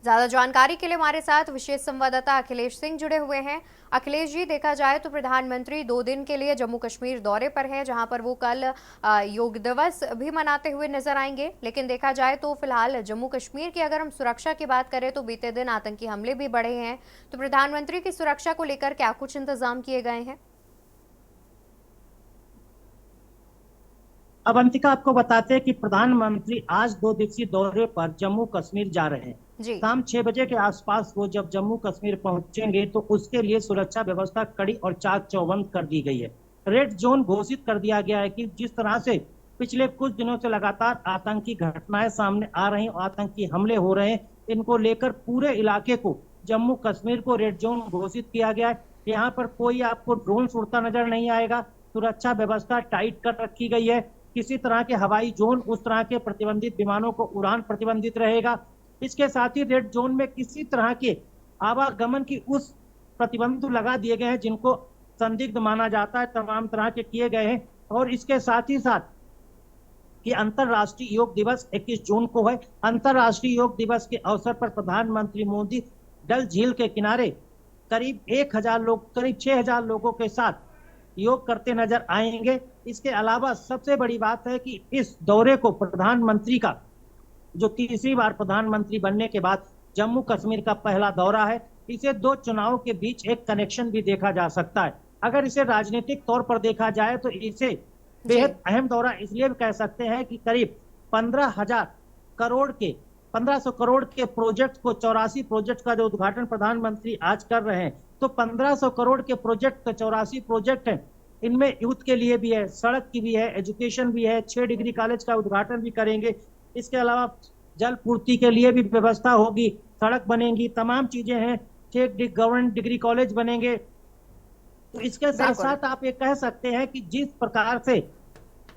ज्यादा जानकारी के लिए हमारे साथ विशेष संवाददाता अखिलेश सिंह जुड़े हुए हैं। अखिलेश जी, देखा जाए तो प्रधानमंत्री 2 दिन के लिए जम्मू कश्मीर दौरे पर हैं, जहां पर वो कल योग दिवस भी मनाते हुए नजर आएंगे। लेकिन देखा जाए तो फिलहाल जम्मू कश्मीर की अगर हम सुरक्षा की बात करें तो बीते दिन आतंकी हमले भी बढ़े हैं, तो प्रधानमंत्री की सुरक्षा को लेकर क्या कुछ इंतजाम किए गए हैं? अवंतिका, आपको बताते हैं कि प्रधानमंत्री आज 2 दिवसीय दौरे पर जम्मू कश्मीर जा रहे हैं। शाम 6 बजे के आसपास वो जब जम्मू कश्मीर पहुंचेंगे तो उसके लिए सुरक्षा व्यवस्था कड़ी और चाक चौबंद कर दी गई है। रेड जोन घोषित कर दिया गया है कि जिस तरह से पिछले कुछ दिनों से लगातार आतंकी घटनाएं सामने आ रही, आतंकी हमले हो रहे हैं, इनको लेकर पूरे इलाके को, जम्मू कश्मीर को रेड जोन घोषित किया गया है। यहाँ पर कोई आपको ड्रोन उड़ता नजर नहीं आएगा। सुरक्षा व्यवस्था टाइट कर रखी गई है। किसी तरह के हवाई जोन, उस तरह के प्रतिबंधित विमानों को उड़ान प्रतिबंधित रहेगा। इसके साथ ही रेड जोन में किसी तरह के आवागमन की उस प्रतिबंध लगा दिए गए हैं जिनको संदिग्ध माना जाता है, तमाम तरह के किए गए हैं। और इसके साथ ही साथ कि अंतर्राष्ट्रीय योग दिवस 21 जून को है। अंतर्राष्ट्रीय योग दिवस के अवसर पर प्रधानमंत्री मोदी डल झील के किनारे करीब 6,000 लोगों के साथ योग करते नजर आएंगे। इसके अलावा सबसे बड़ी बात है कि इस दौरे को प्रधानमंत्री का जो तीसरी बार प्रधानमंत्री बनने के बाद जम्मू कश्मीर का पहला दौरा है, इसे 2 चुनावों के बीच एक कनेक्शन भी देखा जा सकता है। अगर इसे राजनीतिक तौर पर देखा जाए तो इसे बेहद अहम दौरा इसलिए भी कह सकते हैं कि करीब 1500 करोड़ के प्रोजेक्ट को, 84 प्रोजेक्ट का जो उद्घाटन प्रधानमंत्री आज कर रहे हैं, तो 1500 करोड़ के प्रोजेक्ट, 84 प्रोजेक्ट हैं। इनमें यूथ के लिए भी है, सड़क की भी है, एजुकेशन भी है, 6 डिग्री कॉलेज का उद्घाटन भी करेंगे। इसके अलावा जल पूर्ति के लिए भी व्यवस्था होगी, सड़क बनेंगी, तमाम चीजें हैं, 6 गवर्नमेंट डिग्री कॉलेज बनेंगे। तो इसके साथ साथ आप ये कह सकते हैं कि जिस प्रकार से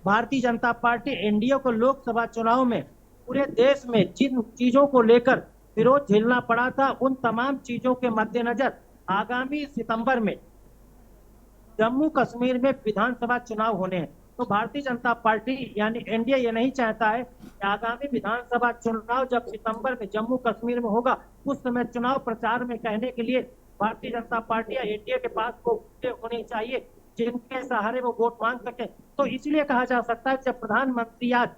भारतीय जनता पार्टी एनडीए को लोकसभा चुनाव में पूरे देश में जिन चीजों को लेकर विरोध झेलना पड़ा था, उन तमाम चीजों के मद्देनजर आगामी सितंबर में जम्मू कश्मीर में विधानसभा चुनाव होने हैं। तो भारतीय जनता पार्टी यानी एनडीए ये नहीं चाहता है कि आगामी विधानसभा चुनाव जब सितंबर में जम्मू कश्मीर में होगा, उस समय चुनाव प्रचार में कहने के लिए भारतीय जनता पार्टी या एनडीए के पास वो होने चाहिए जिनके सहारे वो वोट मांग सके। तो इसलिए कहा जा सकता है जब प्रधानमंत्री आज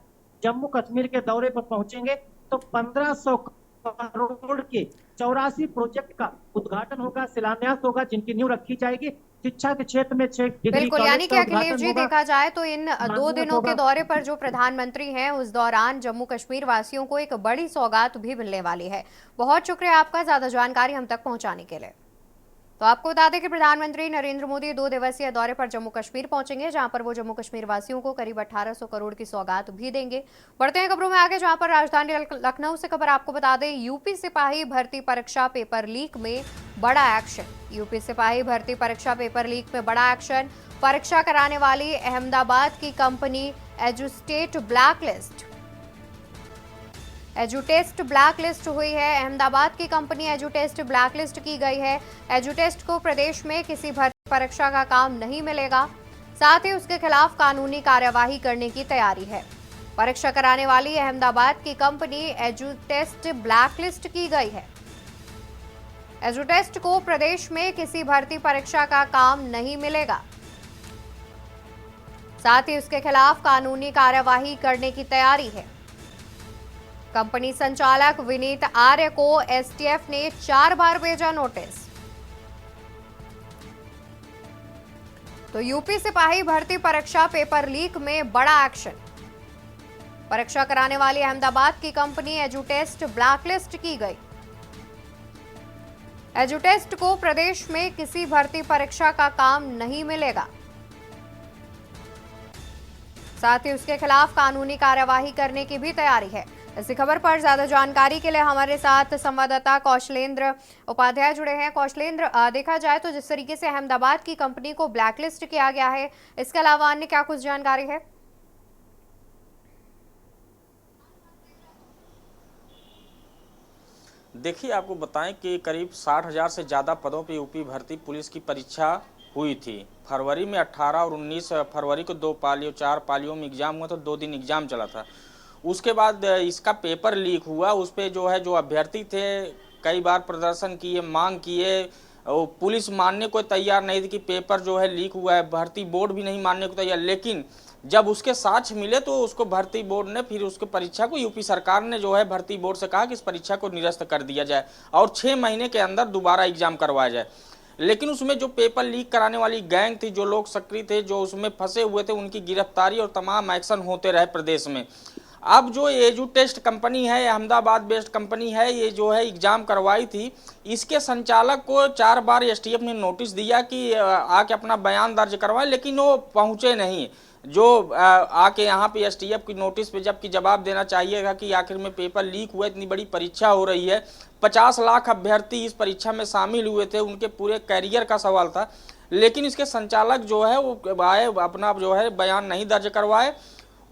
जम्मू कश्मीर के दौरे पर पहुंचेंगे तो 1500 करोड़ के 84 प्रोजेक्ट का उद्घाटन होगा, शिलान्यास होगा, जिनकी नींव रखी जाएगी। शिक्षा के क्षेत्र में 6 डिग्री बिल्कुल, यानी कि अखिलेश जी देखा जाए तो इन 2 दिनों के दौरे पर जो प्रधानमंत्री हैं उस दौरान जम्मू कश्मीर वासियों को एक बड़ी सौगात भी मिलने वाली है। बहुत शुक्रिया आपका ज्यादा जानकारी हम तक पहुंचाने के लिए। तो आपको बता दें कि प्रधानमंत्री नरेंद्र मोदी 2 दिवसीय दौरे पर जम्मू कश्मीर पहुंचेंगे, जहां पर वो जम्मू कश्मीर वासियों को करीब 1800 करोड़ की सौगात भी देंगे। बढ़ते हैं खबरों में आगे, जहां पर राजधानी लखनऊ से खबर आपको बता दें, यूपी सिपाही भर्ती परीक्षा पेपर लीक में बड़ा एक्शन। यूपी सिपाही भर्ती परीक्षा पेपर लीक में बड़ा एक्शन। परीक्षा कराने वाली अहमदाबाद की कंपनी एजुटेस्ट ब्लैकलिस्ट हुई है। अहमदाबाद की कंपनी एजुटेस्ट ब्लैकलिस्ट की गई है। एजुटेस्ट को प्रदेश में किसी भर्ती परीक्षा का काम नहीं मिलेगा, साथ ही उसके खिलाफ कानूनी कार्यवाही करने की तैयारी है। परीक्षा कराने वाली अहमदाबाद की कंपनी एजुटेस्ट ब्लैकलिस्ट की गई है। एजुटेस्ट को प्रदेश में किसी भर्ती परीक्षा का काम नहीं मिलेगा, साथ ही उसके खिलाफ कानूनी कार्यवाही करने की तैयारी है। कंपनी संचालक विनीत आर्य को एसटीएफ ने 4 बार भेजा नोटिस। तो यूपी सिपाही भर्ती परीक्षा पेपर लीक में बड़ा एक्शन। परीक्षा कराने वाली अहमदाबाद की कंपनी एजुटेस्ट ब्लैकलिस्ट की गई। एजुटेस्ट को प्रदेश में किसी भर्ती परीक्षा का काम नहीं मिलेगा, साथ ही उसके खिलाफ कानूनी कार्यवाही करने की भी तैयारी है। इसी खबर पर ज्यादा जानकारी के लिए हमारे साथ संवाददाता कौशलेंद्र उपाध्याय जुड़े हैं। कौशलेंद्र, देखा जाए तो जिस तरीके से अहमदाबाद की कंपनी को ब्लैकलिस्ट किया गया है, इसके अलावा अन्य क्या कुछ जानकारी है? देखिए, आपको बताएं कि करीब 60,000 से ज़्यादा पदों पर यूपी भर्ती पुलिस की परीक्षा हुई थी। फरवरी में 18 और 19 फरवरी को 4 पालियों में एग्जाम हुआ, तो 2 दिन एग्जाम चला था। उसके बाद इसका पेपर लीक हुआ। उस पे जो अभ्यर्थी थे कई बार प्रदर्शन किए, मांग किए, और पुलिस मानने को तैयार नहीं थी कि पेपर लीक हुआ है। भर्ती बोर्ड भी नहीं मानने को तैयार, लेकिन जब उसके साक्ष्य मिले तो उसको भर्ती बोर्ड ने फिर उसके परीक्षा को, यूपी सरकार ने भर्ती बोर्ड से कहा कि इस परीक्षा को निरस्त कर दिया जाए और 6 महीने के अंदर दोबारा एग्जाम करवाया जाए। लेकिन उसमें जो पेपर लीक कराने वाली गैंग थी, जो लोग सक्रिय थे, जो उसमें फंसे हुए थे, उनकी गिरफ्तारी और तमाम एक्शन होते रहे प्रदेश में। अब जो एजुटेस्ट कंपनी है, अहमदाबाद बेस्ड कंपनी है, ये एग्जाम करवाई थी, इसके संचालक को 4 बार एसटीएफ ने नोटिस दिया कि आके अपना बयान दर्ज करवाए, लेकिन वो पहुंचे नहीं। जो आके यहाँ पे एसटीएफ की नोटिस पे जबकि जवाब देना चाहिएगा कि आखिर में पेपर लीक हुआ, इतनी बड़ी परीक्षा हो रही है, 50 लाख अभ्यर्थी इस परीक्षा में शामिल हुए थे, उनके पूरे कैरियर का सवाल था, लेकिन इसके संचालक वो आए, अपना बयान नहीं दर्ज करवाए।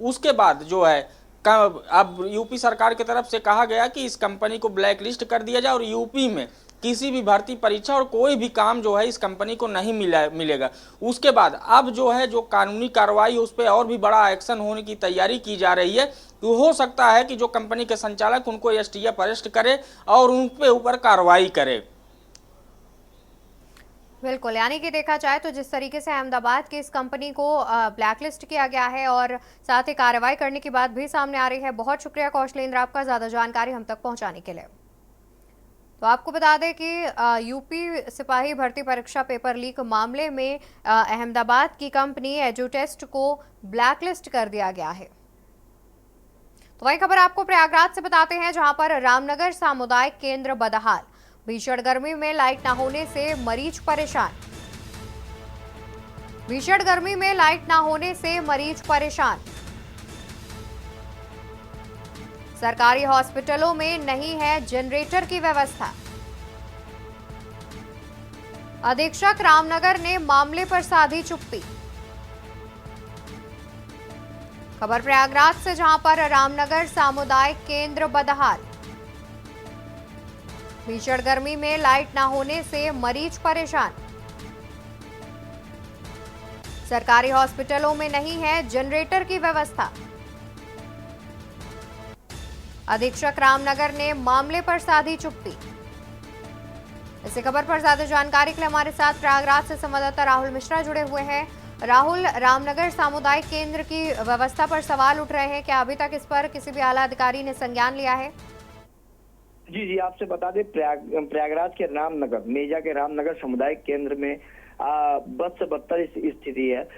उसके बाद जो है अब यूपी सरकार की तरफ से कहा गया कि इस कंपनी को ब्लैक लिस्ट कर दिया जाए और यूपी में किसी भी भर्ती परीक्षा और कोई भी काम जो है इस कंपनी को नहीं मिलेगा। उसके बाद अब जो है जो कानूनी कार्रवाई उस पर और भी बड़ा एक्शन होने की तैयारी की जा रही है। तो हो सकता है कि जो कंपनी के संचालक उनको एसटीएफ अरेस्ट करे और उन पे ऊपर कार्रवाई करे। बिल्कुल, यानी कि देखा जाए तो जिस तरीके से अहमदाबाद की इस कंपनी को ब्लैकलिस्ट किया गया है और साथ ही कार्रवाई करने की बात भी सामने आ रही है। बहुत शुक्रिया कौशलेंद्र आपका ज़्यादा जानकारी हम तक पहुंचाने के लिए। तो आपको बता दें कि यूपी सिपाही भर्ती परीक्षा पेपर लीक मामले में अहमदाबाद की कंपनी एजुटेस्ट को ब्लैकलिस्ट कर दिया गया है। तो वही खबर आपको प्रयागराज से बताते हैं, जहां पर रामनगर सामुदायिक केंद्र बदहाल। भीषण गर्मी में लाइट न होने से मरीज परेशान। भीषण गर्मी में लाइट न होने से मरीज परेशान। सरकारी हॉस्पिटलों में नहीं है जनरेटर की व्यवस्था। अधीक्षक रामनगर ने मामले पर साधी चुप्पी। खबर प्रयागराज से, जहां पर रामनगर सामुदायिक केंद्र बदहाल। भीषण गर्मी में लाइट न होने से मरीज परेशान। सरकारी हॉस्पिटलों में नहीं है जनरेटर की व्यवस्था। अधीक्षक रामनगर ने मामले पर साधी चुप्पी। इसी खबर पर ज्यादा जानकारी के लिए हमारे साथ प्रयागराज से संवाददाता राहुल मिश्रा जुड़े हुए हैं। राहुल, रामनगर सामुदायिक केंद्र की व्यवस्था पर सवाल उठ रहे हैं, क्या अभी तक इस पर किसी भी आला अधिकारी ने संज्ञान लिया है? जी, आपसे बता दें, प्रयागराज के रामनगर, मेजा के रामनगर सामुदायिक केंद्र में बद से बदतर स्थिति है।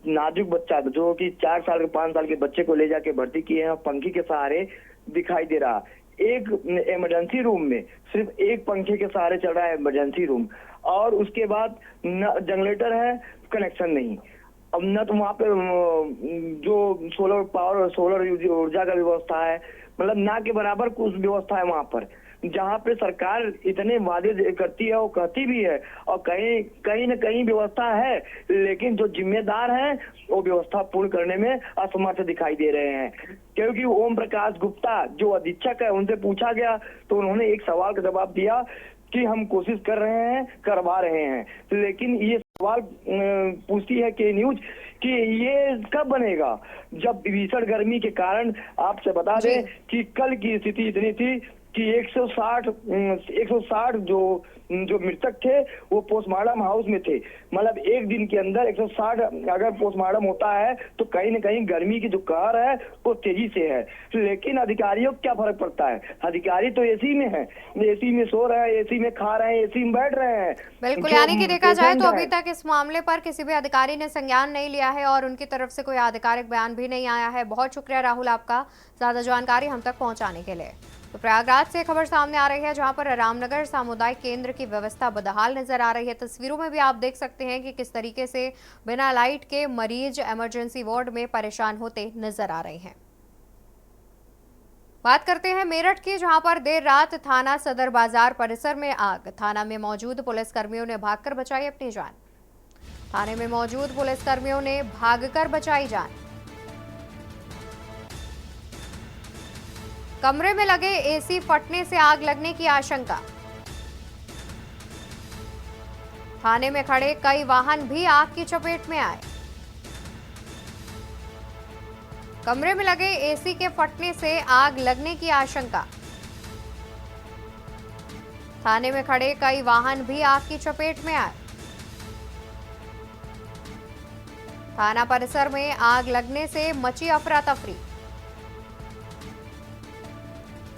नाजुक बच्चा जो कि 4 साल के 5 साल के बच्चे को ले जाके भर्ती किए हैं, पंखी के सहारे दिखाई दे रहा। एक इमरजेंसी रूम में सिर्फ एक पंखे के सहारे चल रहा है इमरजेंसी रूम, और उसके बाद न जनरेटर है, कनेक्शन नहीं। अब न तो वहाँ पे जो सोलर पावर, सोलर ऊर्जा का व्यवस्था है, मतलब ना के बराबर कुछ व्यवस्था है वहाँ पर। जहाँ पे सरकार इतने वादे करती है, वो कहती भी है, और कहीं न कहीं व्यवस्था है, लेकिन जो जिम्मेदार हैं वो व्यवस्था पूर्ण करने में असमर्थ दिखाई दे रहे हैं। क्योंकि ओम प्रकाश गुप्ता जो अधीक्षक है, उनसे पूछा गया तो उन्होंने एक सवाल का जवाब दिया कि हम कोशिश कर रहे हैं, करवा रहे हैं। लेकिन ये सवाल पूछती है के न्यूज कि ये कब बनेगा, जब भीषण गर्मी के कारण। आपसे बता दें कि कल की स्थिति इतनी थी कि 160 जो मृतक थे वो पोस्टमार्टम हाउस में थे। मतलब एक दिन के अंदर 160 अगर पोस्टमार्टम होता है तो कहीं न कहीं गर्मी की जो कहर है वो तेजी से है। लेकिन अधिकारियों को क्या फर्क पड़ता है? अधिकारी तो एसी में है, एसी में सो रहे हैं, एसी में खा रहे हैं, एसी में बैठ रहे हैं। बिल्कुल, यानी कि देखा जाए तो अभी तक इस मामले पर किसी भी अधिकारी ने संज्ञान नहीं लिया है और उनकी तरफ से कोई आधिकारिक बयान भी नहीं आया है। बहुत शुक्रिया राहुल आपका ज्यादा जानकारी हम तक पहुंचाने के लिए। तो प्रयागराज से खबर सामने आ रही है, जहां पर रामनगर सामुदायिक केंद्र की व्यवस्था बदहाल नजर आ रही है। तस्वीरों में भी आप देख सकते हैं कि किस तरीके से बिना लाइट के मरीज इमरजेंसी वार्ड में परेशान होते नजर आ रहे हैं। बात करते हैं मेरठ की, जहां पर देर रात थाना सदर बाजार परिसर में आग। थाना में मौजूद पुलिसकर्मियों ने भागकर बचाई अपनी जान। थाने में मौजूद पुलिसकर्मियों ने भागकर बचाई जान। कमरे में लगे एसी फटने से आग लगने की आशंका। थाने में खड़े कई वाहन भी आग की चपेट में आए। कमरे में लगे एसी के फटने से आग लगने की आशंका। थाने में खड़े कई वाहन भी आग की चपेट में आए। थाना परिसर में आग लगने से मची अफरा तफरी।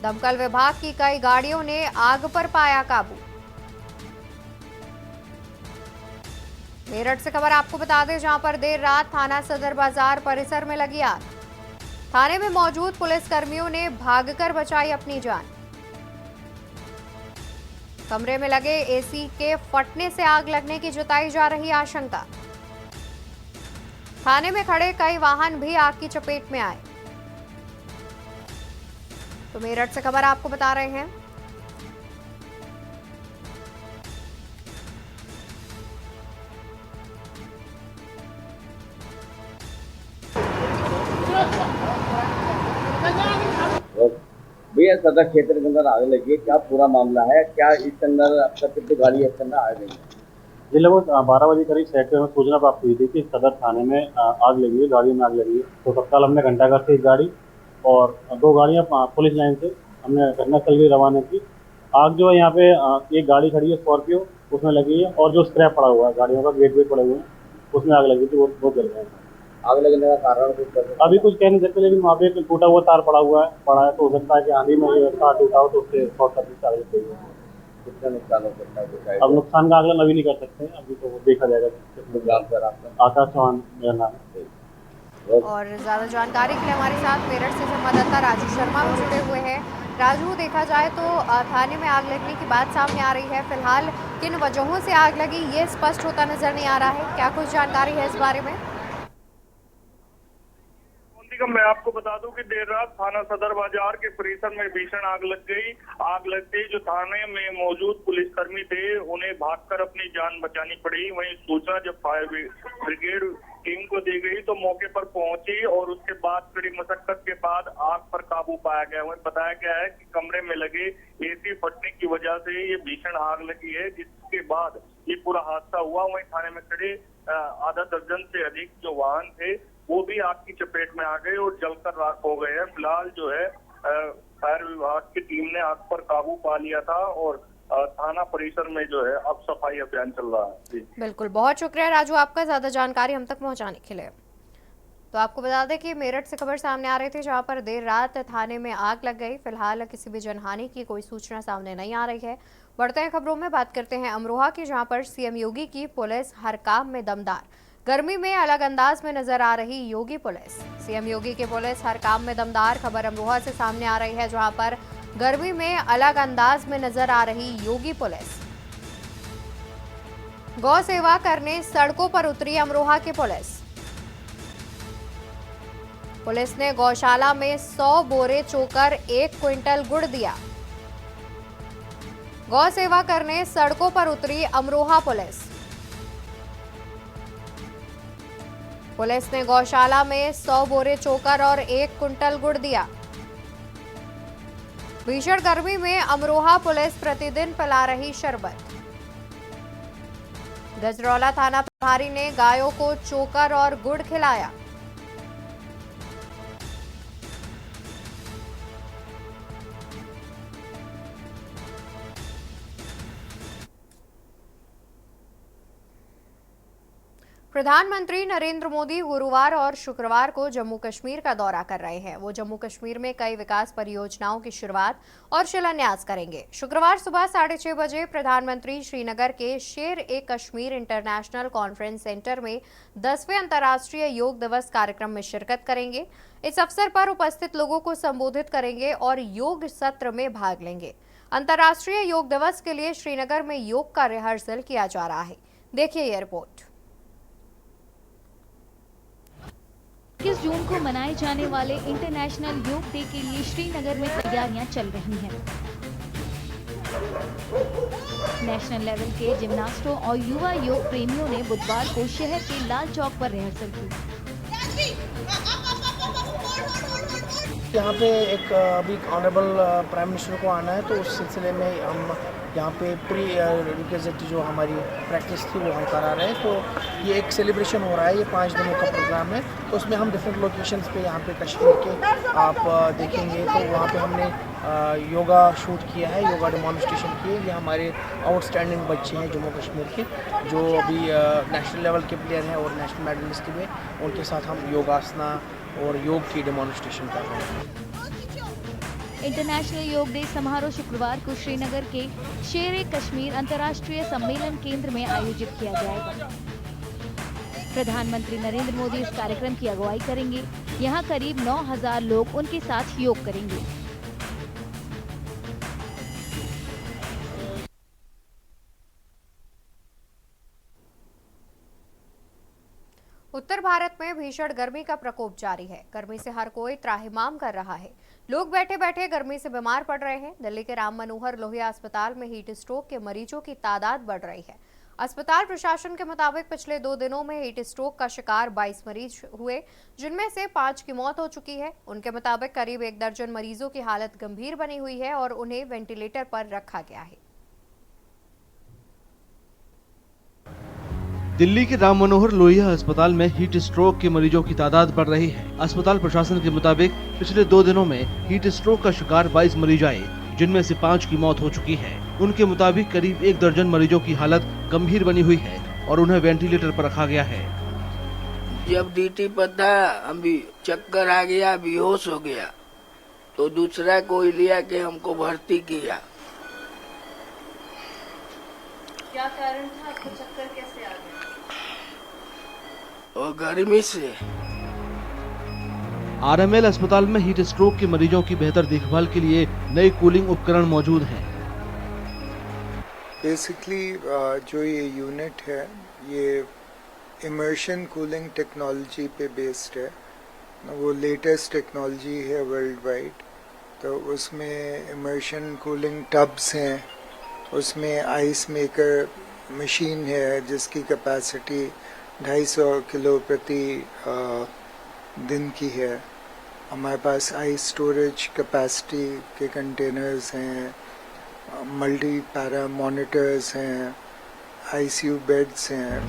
दमकल विभाग की कई गाड़ियों ने आग पर पाया काबू। मेरठ से खबर आपको बता दें, जहां पर देर रात थाना सदर बाजार परिसर में लगी आग। थाने में मौजूद पुलिसकर्मियों ने भागकर बचाई अपनी जान। कमरे में लगे एसी के फटने से आग लगने की जताई जा रही आशंका। थाने में खड़े कई वाहन भी आग की चपेट में आए। तो मेरठ से खबर आपको बता रहे हैं। है सदर क्षेत्र के अंदर आग लगी है, क्या पूरा मामला है, क्या इसके अंदर अब तक कितनी गाड़ी इसके अंदर आग लगी है? जी लगभग 12 बजे करीब सेक्टर में सूचना प्राप्त हुई थी कि सदर थाने में आग लगी है, गाड़ी में आग लगी है। तो तत्काल हमने घंटाघर से एक गाड़ी और 2 गाड़ियाँ पुलिस लाइन से हमने घटनास्थल की रवाना की। आग जो है यहाँ पे एक गाड़ी खड़ी है स्कॉर्पियो, उसमें लगी है, और जो स्क्रैप पड़ा हुआ है गाड़ियों का, गेट वेट पड़े हुए हैं, उसमें आग लगी थी, वो बहुत जल गए हैं। आग लगने का कारण अभी कुछ कह नहीं सकते, लेकिन वहाँ पे एक टूटा हुआ तार पड़ा है, तो हो सकता है कि आंधी में ये तार टूटा हो तो उससे शॉर्ट सर्किट से आग लग गई है। कितना नुकसान हो सकता है कुछ अब नुकसान का आकलन अभी नहीं कर सकते, अभी तो देखा जाएगा। नाम सर आपका? आकाश चौहान मेरा नाम है। और ज्यादा जानकारी के लिए हमारे साथ मेरठ से संवाददाता राजू शर्मा भी जुड़े हुए हैं। राजू, देखा जाए तो थाने में आग लगने की बात सामने आ रही है, फिलहाल किन वजहों से आग लगी ये स्पष्ट होता नजर नहीं आ रहा है, क्या कुछ जानकारी है इस बारे में? मैं आपको बता दूं कि देर रात थाना सदर बाजार के परिसर में भीषण आग लग गई। आग लगते ही जो थाने में मौजूद पुलिसकर्मी थे उन्हें भागकर अपनी जान बचानी पड़ी। वहीं सूचना जब फायर ब्रिगेड टीम को दी गई तो मौके पर पहुंची और उसके बाद कड़ी मशक्कत के बाद आग पर काबू पाया गया। वहीं बताया गया है कि कमरे में लगे एसी फटने की वजह से ये भीषण आग लगी है, जिसके बाद ये पूरा हादसा हुआ। वहीं थाने में खड़े आधा दर्जन से अधिक जो वाहन थे वो भी आग की चपेट में आ गए और जलकर राख हो गए हैं। फिलहाल जो है फायर विभाग की टीम ने आग पर काबू पा लिया था और थाना परिसर में जो है अब सफाई अभियान चल रहा है। जी बिल्कुल, बहुत शुक्रिया राजू आपका ज्यादा जानकारी हम तक पहुंचाने के लिए। तो आपको बता दें कि मेरठ से खबर सामने आ रही थी, जहां पर देर रात थाने में आग लग गई। फिलहाल किसी भी जनहानि की कोई सूचना सामने नहीं आ रही है। बढ़ते हैं खबरों में, बात करते हैं अमरोहा की, जहां पर सीएम योगी की पुलिस हर काम में दमदार। गर्मी में अलग अंदाज में नजर आ रही योगी पुलिस। सीएम योगी की पुलिस हर काम में दमदार, खबर अमरोहा से सामने आ रही है, जहां पर गर्मी में अलग अंदाज में नजर आ रही योगी पुलिस। गौ सेवा करने सड़कों पर उतरी अमरोहा की पुलिस। पुलिस ने गौशाला में 100 बोरे चोकर 1 क्विंटल गुड़ दिया। गौ सेवा करने सड़कों पर उतरी अमरोहा पुलिस। पुलिस ने गौशाला में 100 बोरे चोकर और 1 क्विंटल गुड़ दिया। भीषण गर्मी में अमरोहा पुलिस प्रतिदिन पिला रही शरबत। गजरौला थाना प्रभारी ने गायों को चोकर और गुड़ खिलाया। प्रधानमंत्री नरेंद्र मोदी गुरुवार और शुक्रवार को जम्मू कश्मीर का दौरा कर रहे हैं। वो जम्मू कश्मीर में कई विकास परियोजनाओं की शुरुआत और शिलान्यास करेंगे। शुक्रवार सुबह 6:30 बजे प्रधानमंत्री श्रीनगर के शेर-ए-कश्मीर इंटरनेशनल कॉन्फ्रेंस सेंटर में 10वें अंतर्राष्ट्रीय योग दिवस कार्यक्रम में शिरकत करेंगे। इस अवसर पर उपस्थित लोगों को संबोधित करेंगे और योग सत्र में भाग लेंगे। अंतर्राष्ट्रीय योग दिवस के लिए श्रीनगर में योग का रिहर्सल किया जा रहा है। देखिए ये रिपोर्ट। 21 जून को मनाए जाने वाले इंटरनेशनल योग डे के लिए श्रीनगर में तैयारियां चल रही हैं। नेशनल लेवल के जिम्नास्टों और युवा योग प्रेमियों ने बुधवार को शहर के लाल चौक पर रिहर्सल की। यहाँ पे एक अभी ऑनरेबल प्राइम मिनिस्टर को आना है, तो उस सिलसिले में हम यहाँ पे प्री रिक्विजिट जो हमारी प्रैक्टिस थी वो हम करा रहे हैं। तो ये एक सेलिब्रेशन हो रहा है, ये 5 दिनों का प्रोग्राम है। तो उसमें हम डिफरेंट लोकेशंस पे यहाँ पे कश्मीर के आप देखेंगे, तो वहाँ पे हमने योगा शूट किया है, योगा डेमोन्स्ट्रेशन किए। ये हमारे आउटस्टैंडिंग बच्चे हैं जम्मू कश्मीर के, जो अभी नेशनल लेवल के प्लेयर हैं और नेशनल मेडलिस्ट भी, उनके साथ हम योगासना और योग की डेमोन्स्ट्रेशन कर रहे हैं। इंटरनेशनल योग डे समारोह शुक्रवार को श्रीनगर के शेर-ए-कश्मीर अंतर्राष्ट्रीय सम्मेलन केंद्र में आयोजित किया जाएगा। प्रधानमंत्री नरेंद्र मोदी इस कार्यक्रम की अगुवाई करेंगे। यहां करीब 9000 लोग उनके साथ योग करेंगे। उत्तर भारत में भीषण गर्मी का प्रकोप जारी है। गर्मी से हर कोई त्राहिमाम कर रहा है। लोग बैठे बैठे गर्मी से बीमार पड़ रहे हैं। दिल्ली के राम मनोहर लोहिया अस्पताल में हीट स्ट्रोक के मरीजों की तादाद बढ़ रही है। अस्पताल प्रशासन के मुताबिक पिछले 2 दिनों में हीट स्ट्रोक का शिकार 22 मरीज हुए, जिनमें से 5 की मौत हो चुकी है। उनके मुताबिक करीब 1 दर्जन मरीजों की हालत गंभीर बनी हुई है और उन्हें वेंटिलेटर पर रखा गया है। दिल्ली के राम मनोहर लोहिया अस्पताल में हीट स्ट्रोक के मरीजों की तादाद बढ़ रही है। अस्पताल प्रशासन के मुताबिक पिछले 2 दिनों में हीट स्ट्रोक का शिकार 22 मरीज आए, जिनमें से 5 की मौत हो चुकी है। उनके मुताबिक करीब 1 दर्जन मरीजों की हालत गंभीर बनी हुई है और उन्हें वेंटिलेटर पर रखा गया है। जब ड्यूटी पर था अभी चक्कर आ गया, बेहोश हो गया, तो दूसरा कोई लिया के हमको भर्ती किया। क्या कारण था, आपको चक्कर कैसे आ गया? और गर्मी से। आरएमएल अस्पताल में हीट स्ट्रोक के मरीजों की बेहतर देखभाल के लिए नए कूलिंग उपकरण मौजूद हैं। बेसिकली जो ये यूनिट है ये इमर्शन कूलिंग टेक्नोलॉजी पे बेस्ड है। वो लेटेस्ट टेक्नोलॉजी है वर्ल्ड वाइड। तो उसमें इमर्शन कूलिंग टब्स हैं, उसमें आइस मेकर मशीन है जिसकी कैपेसिटी 250 किलो प्रति दिन की है। हमारे पास आइस स्टोरेज कैपेसिटी के कंटेनर्स हैं, मल्टी पैरा मॉनिटर्स हैं, आईसीयू बेड्स हैं।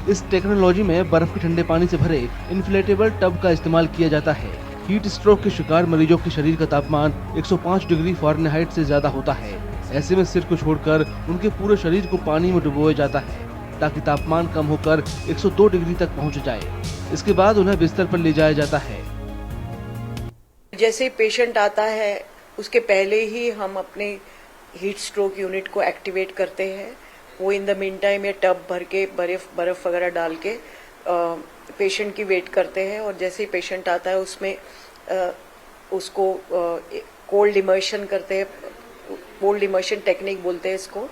इस टेक्नोलॉजी में बर्फ के ठंडे पानी से भरे इन्फ्लेटेबल टब का इस्तेमाल किया जाता है। हीट स्ट्रोक के शिकार मरीजों के शरीर का तापमान 105 डिग्री फ़ारेनहाइट से ज्यादा होता है। ऐसे में सिर को छोड़कर उनके पूरे शरीर को पानी में डुबोया जाता है ताकि तापमान कम होकर 102 डिग्री तक पहुंच जाए। इसके बाद उन्हें बिस्तर पर ले जाया जाता है। जैसे ही पेशेंट आता है उसके पहले ही हम अपने हीट स्ट्रोक यूनिट को एक्टिवेट करते हैं। वो इन द मीन टाइम ये टब भर के बर्फ वगैरह डाल के पेशेंट की वेट करते हैं और जैसे ही पेशेंट आता है उसमें उसको कोल्ड इमर्शन करते हैं। कोल्ड इमर्शन टेक्निक बोलते हैं इसको।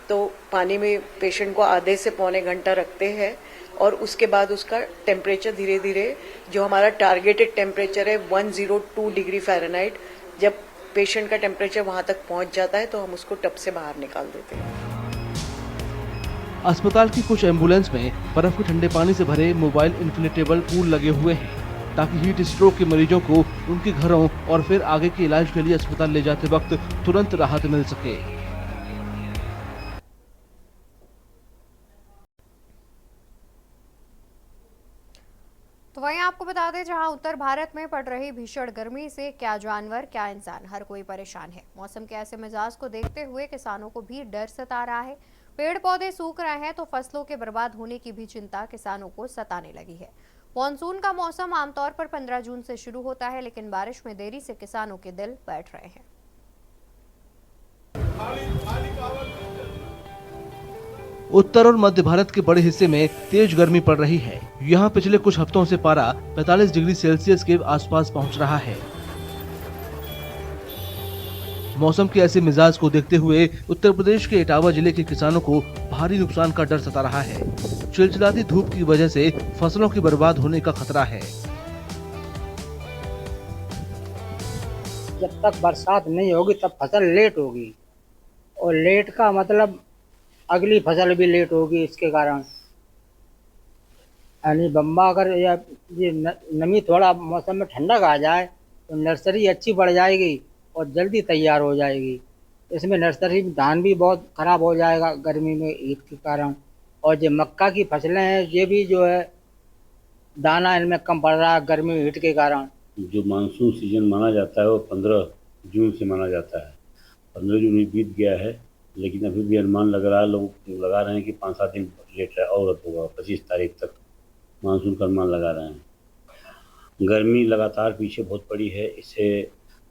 तो पानी में पेशेंट को आधे से पौने घंटा रखते हैं और उसके बाद उसका टेम्परेचर धीरे धीरे जो हमारा टारगेटेड टेम्परेचर है 102 डिग्री फ़ारेनहाइट, जब पेशेंट का टेम्परेचर वहां तक पहुंच जाता है तो हम उसको टब से बाहर निकाल देते हैं। अस्पताल की कुछ एम्बुलेंस में बर्फ के ठंडे पानी से भरे मोबाइल इन्फ्लेटेबल पूल लगे हुए हैं ताकि हीट स्ट्रोक के मरीजों को उनके घरों और फिर आगे के इलाज के लिए अस्पताल ले जाते वक्त तुरंत राहत मिल सके। तो वहीं आपको बता दें, जहां उत्तर भारत में पड़ रही भीषण गर्मी से क्या जानवर क्या इंसान हर कोई परेशान है। मौसम के ऐसे मिजाज को देखते हुए किसानों को भी डर सता रहा है। पेड़ पौधे सूख रहे हैं तो फसलों के बर्बाद होने की भी चिंता किसानों को सताने लगी है। मॉनसून का मौसम आमतौर पर 15 जून से शुरू होता है, लेकिन बारिश में देरी से किसानों के दिल बैठ रहे हैं। उत्तर और मध्य भारत के बड़े हिस्से में तेज गर्मी पड़ रही है। यहाँ पिछले कुछ हफ्तों से पारा 45 डिग्री सेल्सियस के आसपास पहुँच रहा है। मौसम के ऐसे मिजाज को देखते हुए उत्तर प्रदेश के इटावा जिले के किसानों को भारी नुकसान का डर सता रहा है। चिलचिलाती धूप की वजह से फसलों की बर्बाद होने का खतरा है। जब तक बरसात नहीं होगी तब फसल लेट होगी और लेट का मतलब अगली फसल भी लेट होगी। इसके कारण यानी बम्बा अगर ये नमी थोड़ा मौसम में ठंडक आ जाए तो नर्सरी अच्छी बढ़ जाएगी और जल्दी तैयार हो जाएगी। इसमें नर्सरी में धान भी बहुत खराब हो जाएगा गर्मी में हीट के कारण। और जो मक्का की फसलें हैं ये भी जो है दाना इनमें कम पड़ रहा है गर्मी हीट के कारण। जो मानसून सीजन माना जाता है वो 15 जून से माना जाता है। 15 जून बीत गया है लेकिन अभी भी अनुमान लग रहा है, लोग लगा रहे हैं कि 5-7 दिन लेट है और होगा। 25 तारीख तक मानसून का अनुमान लगा रहे हैं। गर्मी लगातार पीछे बहुत पड़ी है, इससे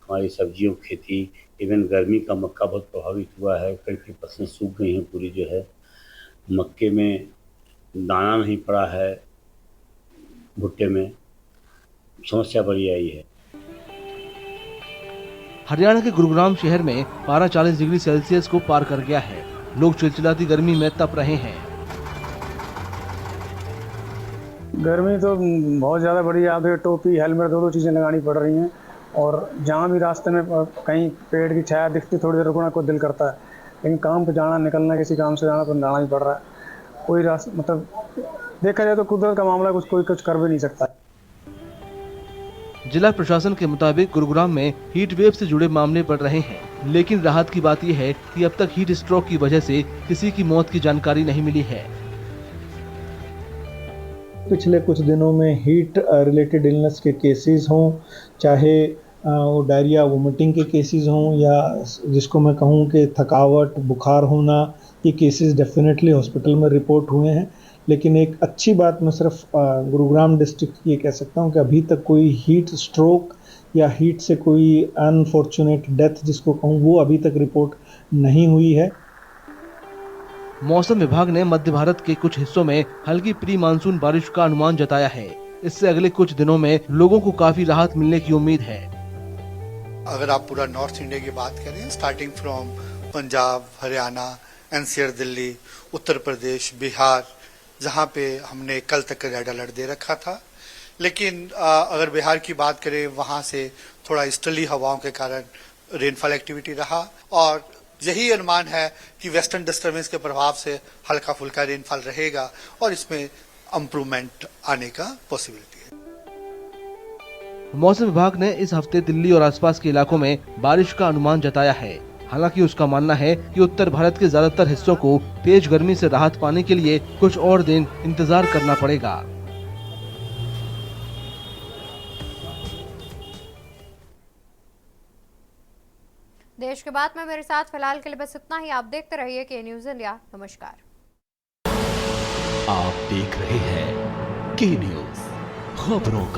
हमारी सब्जियों की खेती, इवन गर्मी का मक्का बहुत प्रभावित हुआ है। कई फसलें सूख गई हैं पूरी जो है। मक्के में दाना नहीं पड़ा है, भुट्टे में समस्या बड़ी आई है। हरियाणा के गुरुग्राम शहर में पारा 40 डिग्री सेल्सियस को पार कर गया है। लोग चिलचिलाती गर्मी में तप रहे हैं। गर्मी तो बहुत ज़्यादा बड़ी है। आगे टोपी हेलमेट दोनों चीज़ें लगानी पड़ रही हैं और जहाँ भी रास्ते में कहीं पेड़ की छाया दिखती थोड़ी देर रुकना को दिल करता है, लेकिन काम पे जाना निकलना, किसी काम से जाना तो जाना ही पड़ रहा है। कोई रास्ता मतलब देखा जाए तो कुदरत का मामला, कोई कुछ कर भी नहीं सकता। जिला प्रशासन के मुताबिक गुरुग्राम में हीट वेव से जुड़े मामले बढ़ रहे हैं, लेकिन राहत की बात यह है कि अब तक हीट स्ट्रोक की वजह से किसी की मौत की जानकारी नहीं मिली है। पिछले कुछ दिनों में हीट रिलेटेड इलनेस के केसेस हों, चाहे वो डायरिया वोमिटिंग के केसेस हों, या जिसको मैं कहूँ कि थकावट बुखार होना, ये केसेस डेफिनेटली हॉस्पिटल में रिपोर्ट हुए हैं। लेकिन एक अच्छी बात मैं सिर्फ गुरुग्राम डिस्ट्रिक्ट की ये कह सकता हूँ कि अभी तक कोई हीट स्ट्रोक या हीट से कोई अनफॉर्चुनेट डेथ जिसको कहूँ, वो अभी तक रिपोर्ट नहीं हुई है। मौसम विभाग ने मध्य भारत के कुछ हिस्सों में हल्की प्री मानसून बारिश का अनुमान जताया है। इससे अगले कुछ दिनों में लोगों को काफी राहत मिलने की उम्मीद है। अगर आप पूरा नॉर्थ इंडिया की बात करें, starting from Punjab, Haryana, NCR, Delhi, Uttar Pradesh, Bihar, जहां पे हमने कल तक रेड अलर्ट दे रखा था, लेकिन अगर बिहार की बात करें, वहां से थोड़ा ईस्टर्ली हवाओं के कारण रेनफॉल एक्टिविटी रहा, और यही अनुमान है कि वेस्टर्न डिस्टर्बेंस के प्रभाव से हल्का फुल्का रेनफॉल रहेगा और इसमें इम्प्रूवमेंट आने का पॉसिबिलिटी है। मौसम विभाग ने इस हफ्ते दिल्ली और आसपास के इलाकों में बारिश का अनुमान जताया है। हालांकि उसका मानना है कि उत्तर भारत के ज्यादातर हिस्सों को तेज गर्मी से राहत पाने के लिए कुछ और दिन इंतजार करना पड़ेगा। देश के बाद में मेरे साथ फिलहाल के लिए बस इतना ही। आप देखते रहिए के न्यूज़ इंडिया। नमस्कार। आप देख रहे हैं के न्यूज़, खबरों का